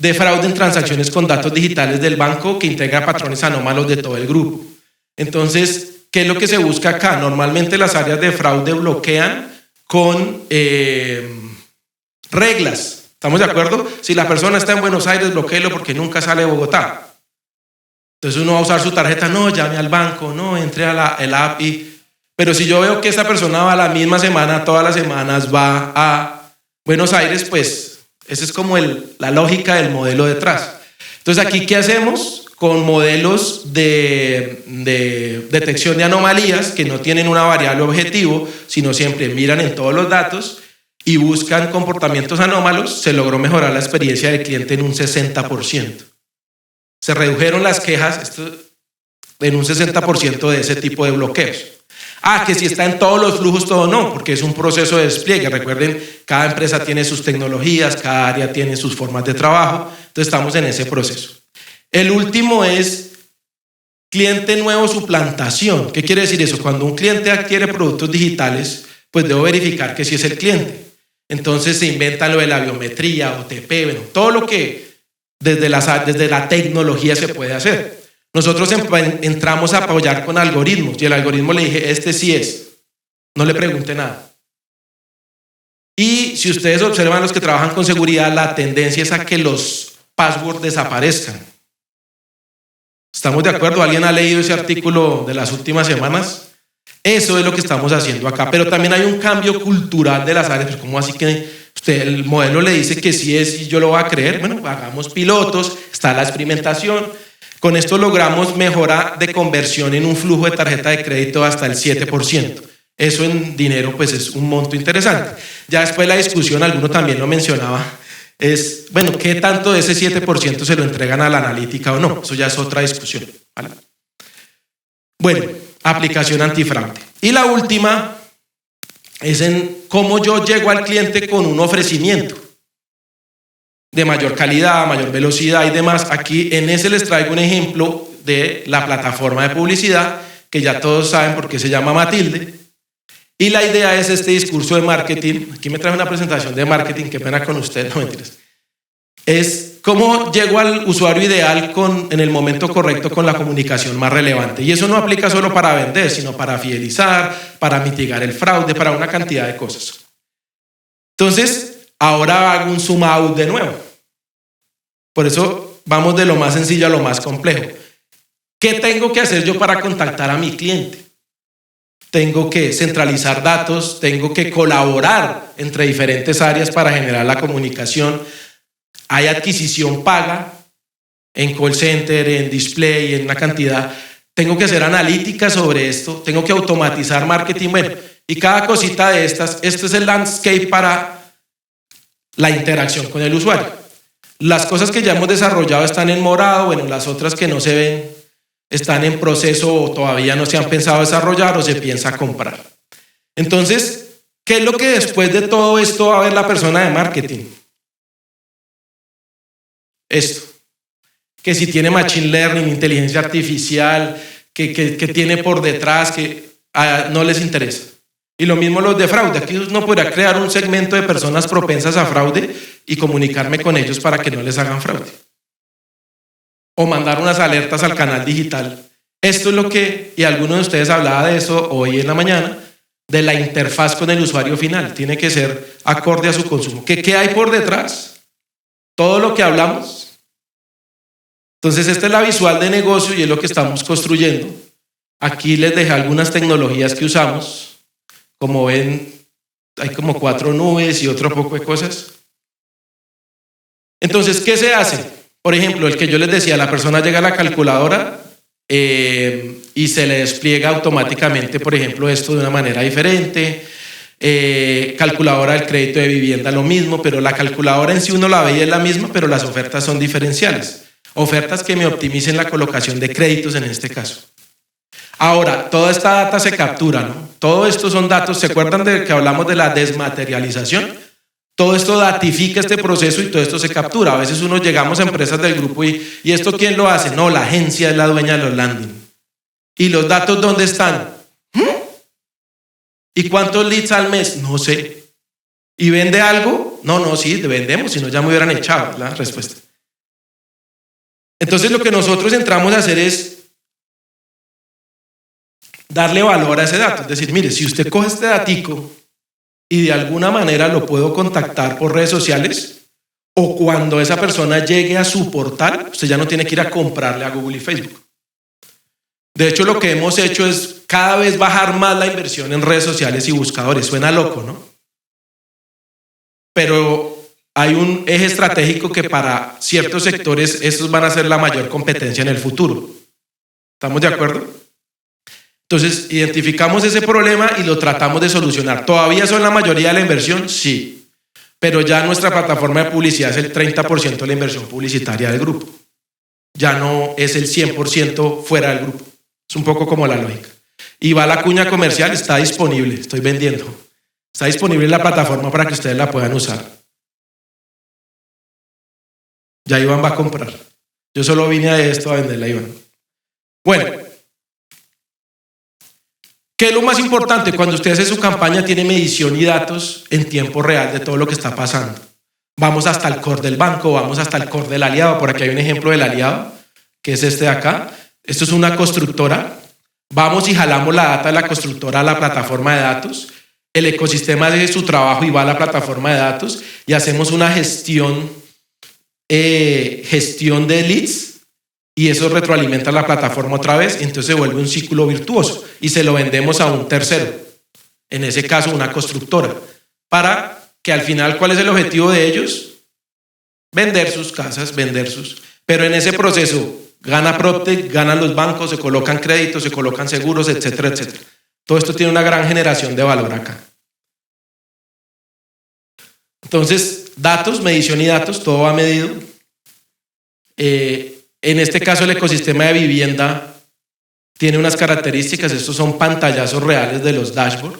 de fraude en transacciones con datos digitales del banco que integra patrones anómalos de todo el grupo. Entonces, ¿qué es lo que se busca acá? Normalmente las áreas de fraude bloquean con reglas. ¿Estamos de acuerdo? Si la persona está en Buenos Aires, bloquéelo porque nunca sale de Bogotá. Entonces uno va a usar su tarjeta, no, llame al banco, no, entre a el app. Pero si yo veo que esta persona va la misma semana, todas las semanas va a Buenos Aires, pues esa es como la lógica del modelo detrás. Entonces aquí, ¿qué hacemos? Con modelos de detección de anomalías que no tienen una variable objetivo, sino siempre miran en todos los datos y buscan comportamientos anómalos, se logró mejorar la experiencia del cliente en un 60%. Se redujeron las quejas en un 60% de ese tipo de bloqueos. Que si está en todos los flujos, todo no, porque es un proceso de despliegue. Recuerden, cada empresa tiene sus tecnologías, cada área tiene sus formas de trabajo, entonces estamos en ese proceso. El último es cliente nuevo suplantación. ¿Qué quiere decir eso? Cuando un cliente adquiere productos digitales, pues debo verificar que sí es el cliente. Entonces se inventa lo de la biometría, OTP, bueno, todo lo que desde la tecnología se puede hacer. Nosotros entramos a apoyar con algoritmos y el algoritmo le dije, este sí es, no le pregunte nada. Y si ustedes observan los que trabajan con seguridad, la tendencia es a que los passwords desaparezcan. ¿Estamos de acuerdo? ¿Alguien ha leído ese artículo de las últimas semanas? Eso es lo que estamos haciendo acá, pero también hay un cambio cultural de las áreas. ¿Cómo así que el modelo le dice que sí es y yo lo voy a creer? Bueno, hagamos pilotos, está la experimentación. Con esto logramos mejora de conversión en un flujo de tarjeta de crédito hasta el 7%. Eso en dinero pues es un monto interesante. Ya después de la discusión, alguno también lo mencionaba, es, bueno, ¿qué tanto de ese 7% se lo entregan a la analítica o no? Eso ya es otra discusión, ¿vale? Bueno, aplicación antifraude. Y la última es en cómo yo llego al cliente con un ofrecimiento de mayor calidad, mayor velocidad y demás. Aquí en ese les traigo un ejemplo de la plataforma de publicidad que ya todos saben por qué se llama Matilde. Y la idea es este discurso de marketing. Aquí me traje una presentación de marketing, qué pena con ustedes, no mentiras. Es cómo llego al usuario ideal en el momento correcto con la comunicación más relevante. Y eso no aplica solo para vender, sino para fidelizar, para mitigar el fraude, para una cantidad de cosas. Entonces, ahora hago un zoom out de nuevo. Por eso vamos de lo más sencillo a lo más complejo. ¿Qué tengo que hacer yo para contactar a mi cliente? Tengo que centralizar datos, tengo que colaborar entre diferentes áreas para generar la comunicación. Hay adquisición paga en call center, en display, en una cantidad. Tengo que hacer analítica sobre esto, tengo que automatizar marketing. Bueno, y cada cosita de estas, este es el landscape para la interacción con el usuario. Las cosas que ya hemos desarrollado están en morado, bueno, las otras que no se ven están en proceso o todavía no se han pensado desarrollar o se piensa comprar. Entonces, ¿qué es lo que después de todo esto va a ver la persona de marketing? Esto, que si tiene machine learning, inteligencia artificial, que tiene por detrás, que no les interesa. Y lo mismo los de fraude. Aquí uno podrá crear un segmento de personas propensas a fraude y comunicarme con ellos para que no les hagan fraude. O mandar unas alertas al canal digital. Esto es lo que, y alguno de ustedes hablaba de eso hoy en la mañana, de la interfaz con el usuario final. Tiene que ser acorde a su consumo. ¿Qué hay por detrás? Todo lo que hablamos. Entonces, esta es la visual de negocio y es lo que estamos construyendo. Aquí les dejé algunas tecnologías que usamos. Como ven, hay como 4 nubes y otro poco de cosas. Entonces, ¿qué se hace? Por ejemplo, el que yo les decía, la persona llega a la calculadora y se le despliega automáticamente, por ejemplo, esto de una manera diferente. Calculadora del crédito de vivienda, lo mismo, pero la calculadora en sí uno la ve y es la misma, pero las ofertas son diferenciales. ofertas que me optimicen la colocación de créditos en este caso. Ahora, toda esta data se captura, ¿no? Todo esto son datos, ¿se acuerdan de que hablamos de la desmaterialización? Todo esto datifica este proceso y todo esto se captura. A veces llegamos a empresas del grupo y ¿esto quién lo hace? No, la agencia es la dueña de los landing. ¿Y los datos dónde están? ¿Y cuántos leads al mes? No sé. ¿Y vende algo? No, sí, vendemos, si no ya me hubieran echado la respuesta. Entonces lo que nosotros entramos a hacer es darle valor a ese dato. Es decir, mire, si usted coge este datico y de alguna manera lo puedo contactar por redes sociales o cuando esa persona llegue a su portal, usted ya no tiene que ir a comprarle a Google y Facebook. De hecho, lo que hemos hecho es cada vez bajar más la inversión en redes sociales y buscadores. Suena loco, ¿no? Pero hay un eje estratégico que para ciertos sectores estos van a ser la mayor competencia en el futuro. ¿Estamos de acuerdo? Entonces, identificamos ese problema y lo tratamos de solucionar. ¿Todavía son la mayoría de la inversión? Sí. Pero ya nuestra plataforma de publicidad es el 30% de la inversión publicitaria del grupo. Ya no es el 100% fuera del grupo. Es un poco como la lógica. Y va la cuña comercial, está disponible, estoy vendiendo. Está disponible en la plataforma para que ustedes la puedan usar. Ya Iván va a comprar. Yo solo vine a esto a venderla a Iván. Bueno. ¿Qué es lo más importante? Cuando usted hace su campaña tiene medición y datos en tiempo real de todo lo que está pasando. Vamos hasta el core del banco, vamos hasta el core del aliado. Por aquí hay un ejemplo del aliado, que es este de acá. Esto es una constructora. Vamos y jalamos la data de la constructora a la plataforma de datos. El ecosistema hace su trabajo y va a la plataforma de datos y hacemos una gestión de leads. Y eso retroalimenta la plataforma otra vez, y entonces se vuelve un ciclo virtuoso y se lo vendemos a un tercero, en ese caso una constructora, para que al final, ¿cuál es el objetivo de ellos? Vender sus casas, pero en ese proceso gana PropTech, ganan los bancos, se colocan créditos, se colocan seguros, etcétera, etcétera. Todo esto tiene una gran generación de valor acá. Entonces, datos, medición y datos, todo va medido. En este caso, el ecosistema de vivienda tiene unas características. Estos son pantallazos reales de los dashboards.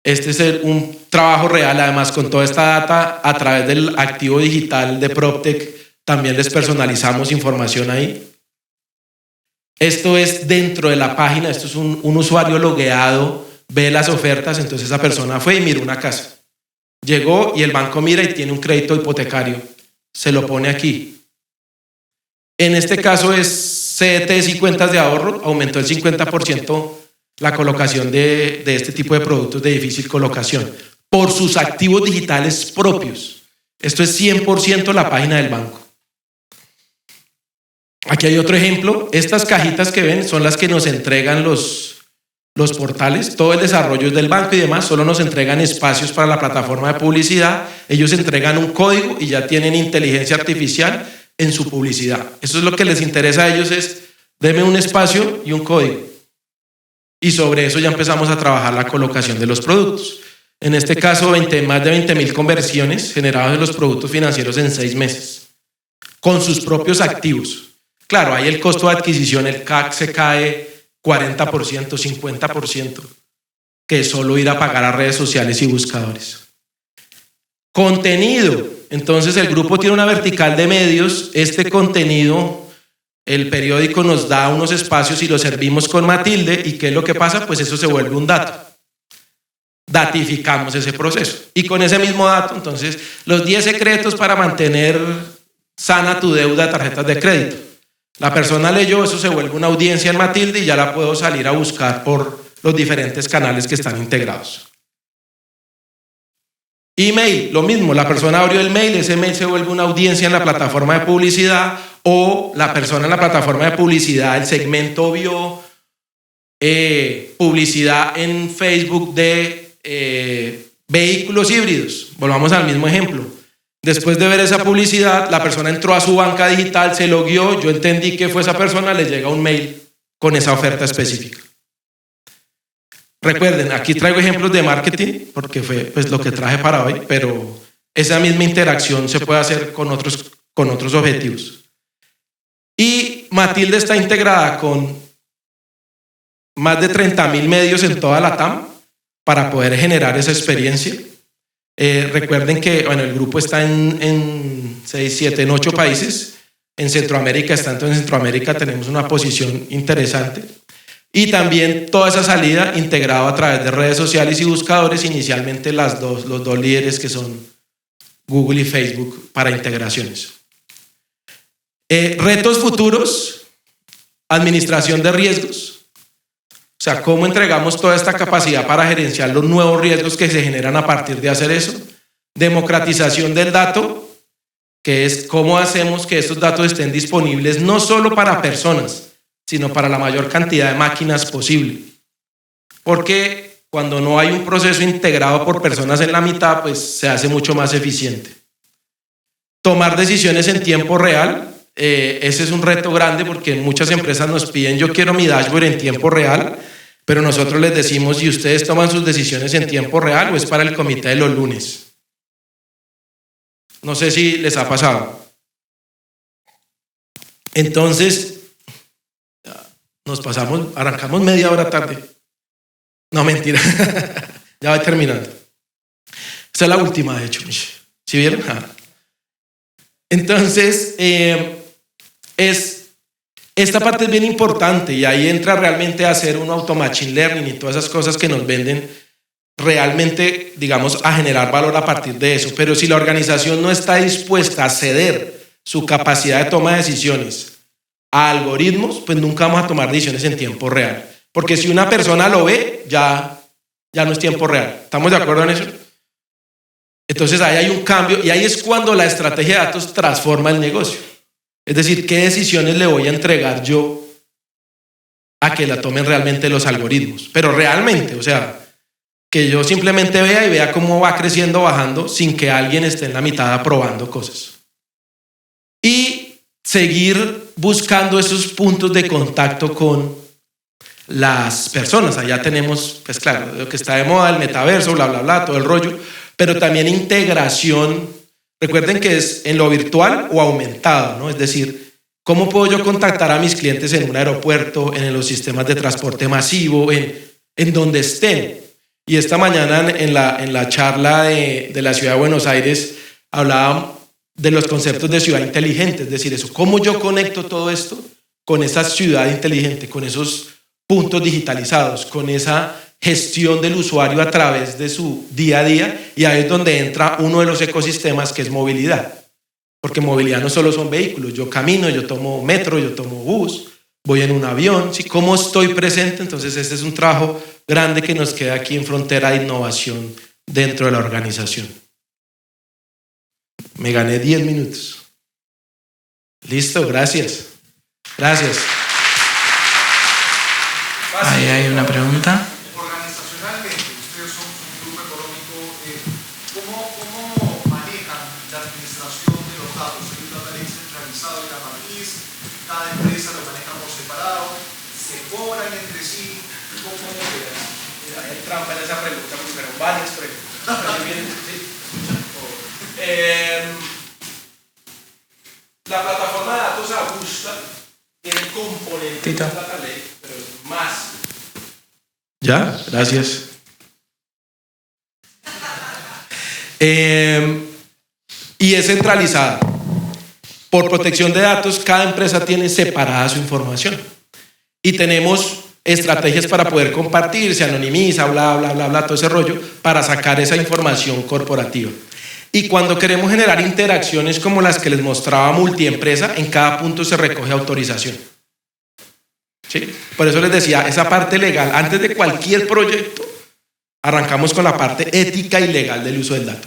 Este es un trabajo real, además con toda esta data a través del activo digital de PropTech, también les personalizamos información ahí. Esto es dentro de la página, esto es un usuario logueado, ve las ofertas, entonces esa persona fue y miró una casa. Llegó y el banco mira y tiene un crédito hipotecario, se lo pone aquí. En este caso es CDTs y cuentas de ahorro, aumentó el 50% la colocación de este tipo de productos de difícil colocación por sus activos digitales propios. Esto es 100% la página del banco. Aquí hay otro ejemplo. Estas cajitas que ven son las que nos entregan los portales. Todo el desarrollo es del banco y demás. Solo nos entregan espacios para la plataforma de publicidad. Ellos entregan un código y ya tienen inteligencia artificial en su publicidad. Eso es lo que les interesa a ellos, es deme un espacio y un código. Y sobre eso ya empezamos a trabajar la colocación de los productos. En este caso, más de 20,000 conversiones generadas en los productos financieros en 6 meses, con sus propios activos. Claro, ahí el costo de adquisición, el CAC se cae 40%, 50%, que es solo ir a pagar a redes sociales y buscadores. Contenido. Entonces el grupo tiene una vertical de medios. Este contenido, el periódico nos da unos espacios y lo servimos con Matilde. ¿Y qué es lo que pasa? Pues eso se vuelve un dato. Datificamos ese proceso. Y con ese mismo dato, entonces, los 10 secretos para mantener sana tu deuda de tarjetas de crédito. La persona leyó, eso se vuelve una audiencia en Matilde y ya la puedo salir a buscar por los diferentes canales que están integrados. Email, lo mismo, la persona abrió el mail, ese mail se vuelve una audiencia en la plataforma de publicidad o la persona en la plataforma de publicidad, el segmento vio publicidad en Facebook de vehículos híbridos. Volvamos al mismo ejemplo. Después de ver esa publicidad, la persona entró a su banca digital, se logueó, yo entendí que fue esa persona, le llega un mail con esa oferta específica. Recuerden, aquí traigo ejemplos de marketing porque fue pues lo que traje para hoy, pero esa misma interacción se puede hacer con otros objetivos. Y Matilde está integrada con más de 30.000 medios en toda la TAM para poder generar esa experiencia. Recuerden que el grupo está en 6, 7, en 8 países. En Centroamérica está, entonces en Centroamérica tenemos una posición interesante. Y también toda esa salida integrada a través de redes sociales y buscadores, inicialmente los dos líderes que son Google y Facebook para integraciones. Retos futuros, administración de riesgos. O sea, ¿cómo entregamos toda esta capacidad para gerenciar los nuevos riesgos que se generan a partir de hacer eso? Democratización del dato, que es cómo hacemos que estos datos estén disponibles no solo para personas, sino para la mayor cantidad de máquinas posible. Porque cuando no hay un proceso integrado por personas en la mitad, pues se hace mucho más eficiente. Tomar decisiones en tiempo real, ese es un reto grande porque muchas empresas nos piden, yo quiero mi dashboard en tiempo real, pero nosotros les decimos, ¿y ustedes toman sus decisiones en tiempo real o es para el comité de los lunes? No sé si les ha pasado. Entonces, arrancamos media hora tarde. No, mentira. Ya va terminando. Esta es la última, de hecho. ¿Sí vieron? Entonces, esta parte es bien importante y ahí entra realmente a hacer un auto-machine learning y todas esas cosas que nos venden realmente, digamos, a generar valor a partir de eso. Pero si la organización no está dispuesta a ceder su capacidad de toma de decisiones a algoritmos, pues nunca vamos a tomar decisiones en tiempo real. Porque si una persona lo ve, ya no es tiempo real. ¿Estamos de acuerdo en eso? Entonces ahí hay un cambio y ahí es cuando la estrategia de datos transforma el negocio. Es decir, ¿qué decisiones le voy a entregar yo a que la tomen realmente los algoritmos? Pero realmente, o sea, que yo simplemente vea cómo va creciendo, bajando, sin que alguien esté en la mitad aprobando cosas. Y seguir buscando esos puntos de contacto con las personas. Allá tenemos, pues claro, lo que está de moda, el metaverso, bla, bla, bla, todo el rollo, pero también integración. Recuerden que es en lo virtual o aumentado, ¿no? Es decir, ¿cómo puedo yo contactar a mis clientes en un aeropuerto, en los sistemas de transporte masivo, en donde estén? Y esta mañana en la charla de la Ciudad de Buenos Aires hablaba de los conceptos de ciudad inteligente, es decir, eso, ¿cómo yo conecto todo esto con esa ciudad inteligente, con esos puntos digitalizados, con esa gestión del usuario a través de su día a día? Y ahí es donde entra uno de los ecosistemas que es movilidad, porque movilidad no solo son vehículos, yo camino, yo tomo metro, yo tomo bus, voy en un avión, ¿sí? ¿Cómo estoy presente? Entonces este es un trabajo grande que nos queda aquí en Frontera de Innovación dentro de la organización. Me gané 10 minutos. Listo, gracias. Gracias. Ahí hay una pregunta. Organizacionalmente, ustedes son un grupo económico, ¿cómo manejan la administración de los datos? ¿Hay un data lake centralizado en la matriz? ¿Cada empresa lo maneja por separado? ¿Se cobran entre sí? ¿Cómo queda? Hay trampa en esa pregunta, porque fueron varias preguntas. La plataforma de datos Augusta tiene componentes de data lake, pero es más. ¿Ya? Gracias. Y es centralizada. Por protección de datos, cada empresa tiene separada su información. Y tenemos estrategias para poder compartir, se anonimiza, bla, bla, bla, bla, todo ese rollo, para sacar esa información corporativa. Y cuando queremos generar interacciones como las que les mostraba multiempresa, en cada punto se recoge autorización. ¿Sí? Por eso les decía, esa parte legal, antes de cualquier proyecto, arrancamos con la parte ética y legal del uso del dato.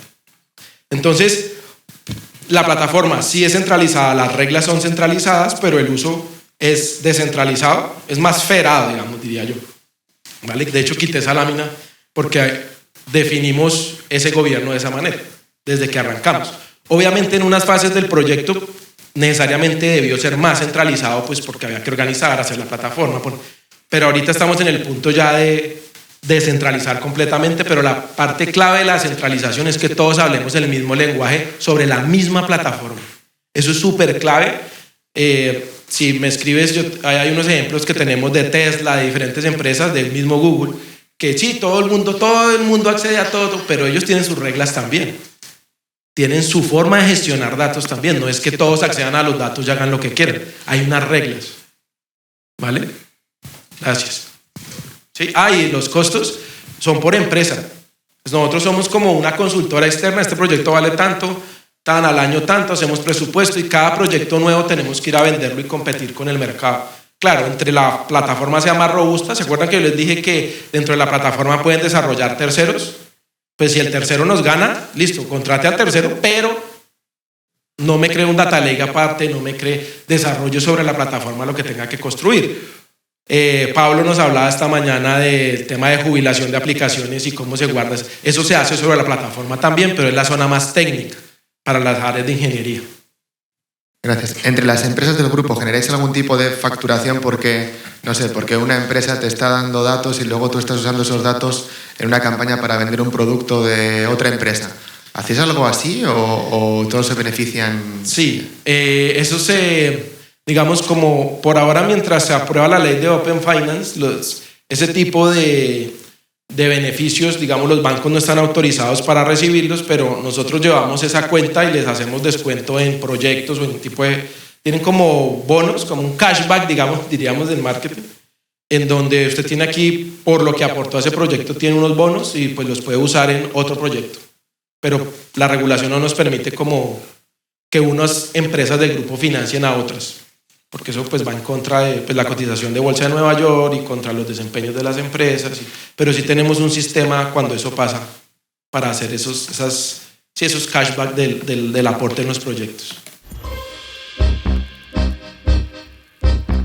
Entonces, la plataforma sí es centralizada, las reglas son centralizadas, pero el uso es descentralizado, es más federado, digamos, diría yo. ¿Vale? De hecho, quité esa lámina porque definimos ese gobierno de esa manera, desde que arrancamos. Obviamente, en unas fases del proyecto, necesariamente debió ser más centralizado, pues porque había que organizar, hacer la plataforma. Pero ahorita estamos en el punto ya de descentralizar completamente, pero la parte clave de la centralización es que todos hablemos el mismo lenguaje sobre la misma plataforma. Eso es súper clave. si me escribes, hay unos ejemplos que tenemos de Tesla, de diferentes empresas, del mismo Google, que sí, todo el mundo accede a todo, pero ellos tienen sus reglas también. Tienen su forma de gestionar datos también. No es que todos accedan a los datos y hagan lo que quieran. Hay unas reglas. ¿Vale? Gracias. ¿Sí? Y los costos son por empresa. Pues nosotros somos como una consultora externa. Este proyecto vale tanto, tan al año tanto, hacemos presupuesto y cada proyecto nuevo tenemos que ir a venderlo y competir con el mercado. Claro, entre la plataforma sea más robusta. ¿Se acuerdan que yo les dije que dentro de la plataforma pueden desarrollar terceros? Pues si el tercero nos gana, listo, contrate al tercero, pero no me cree un data lake aparte, no me cree desarrollo sobre la plataforma lo que tenga que construir. Pablo nos hablaba esta mañana del tema de jubilación de aplicaciones y cómo se guarda. Eso se hace sobre la plataforma también, pero es la zona más técnica para las áreas de ingeniería. Gracias. Entre las empresas del grupo, ¿generáis algún tipo de facturación porque, no sé, porque una empresa te está dando datos y luego tú estás usando esos datos en una campaña para vender un producto de otra empresa? ¿Hacéis algo así o todos se benefician? Sí, eso digamos, como por ahora mientras se aprueba la ley de Open Finance, ese tipo de beneficios, digamos, los bancos no están autorizados para recibirlos, pero nosotros llevamos esa cuenta y les hacemos descuento en proyectos o en tipo de... Tienen como bonos, como un cashback, digamos, diríamos del marketing, en donde usted tiene aquí, por lo que aportó a ese proyecto, tiene unos bonos y pues los puede usar en otro proyecto. Pero la regulación no nos permite como que unas empresas del grupo financien a otras, porque eso pues va en contra de pues, la cotización de Bolsa de Nueva York y contra los desempeños de las empresas, pero sí tenemos un sistema cuando eso pasa para hacer esos cashback del aporte en los proyectos.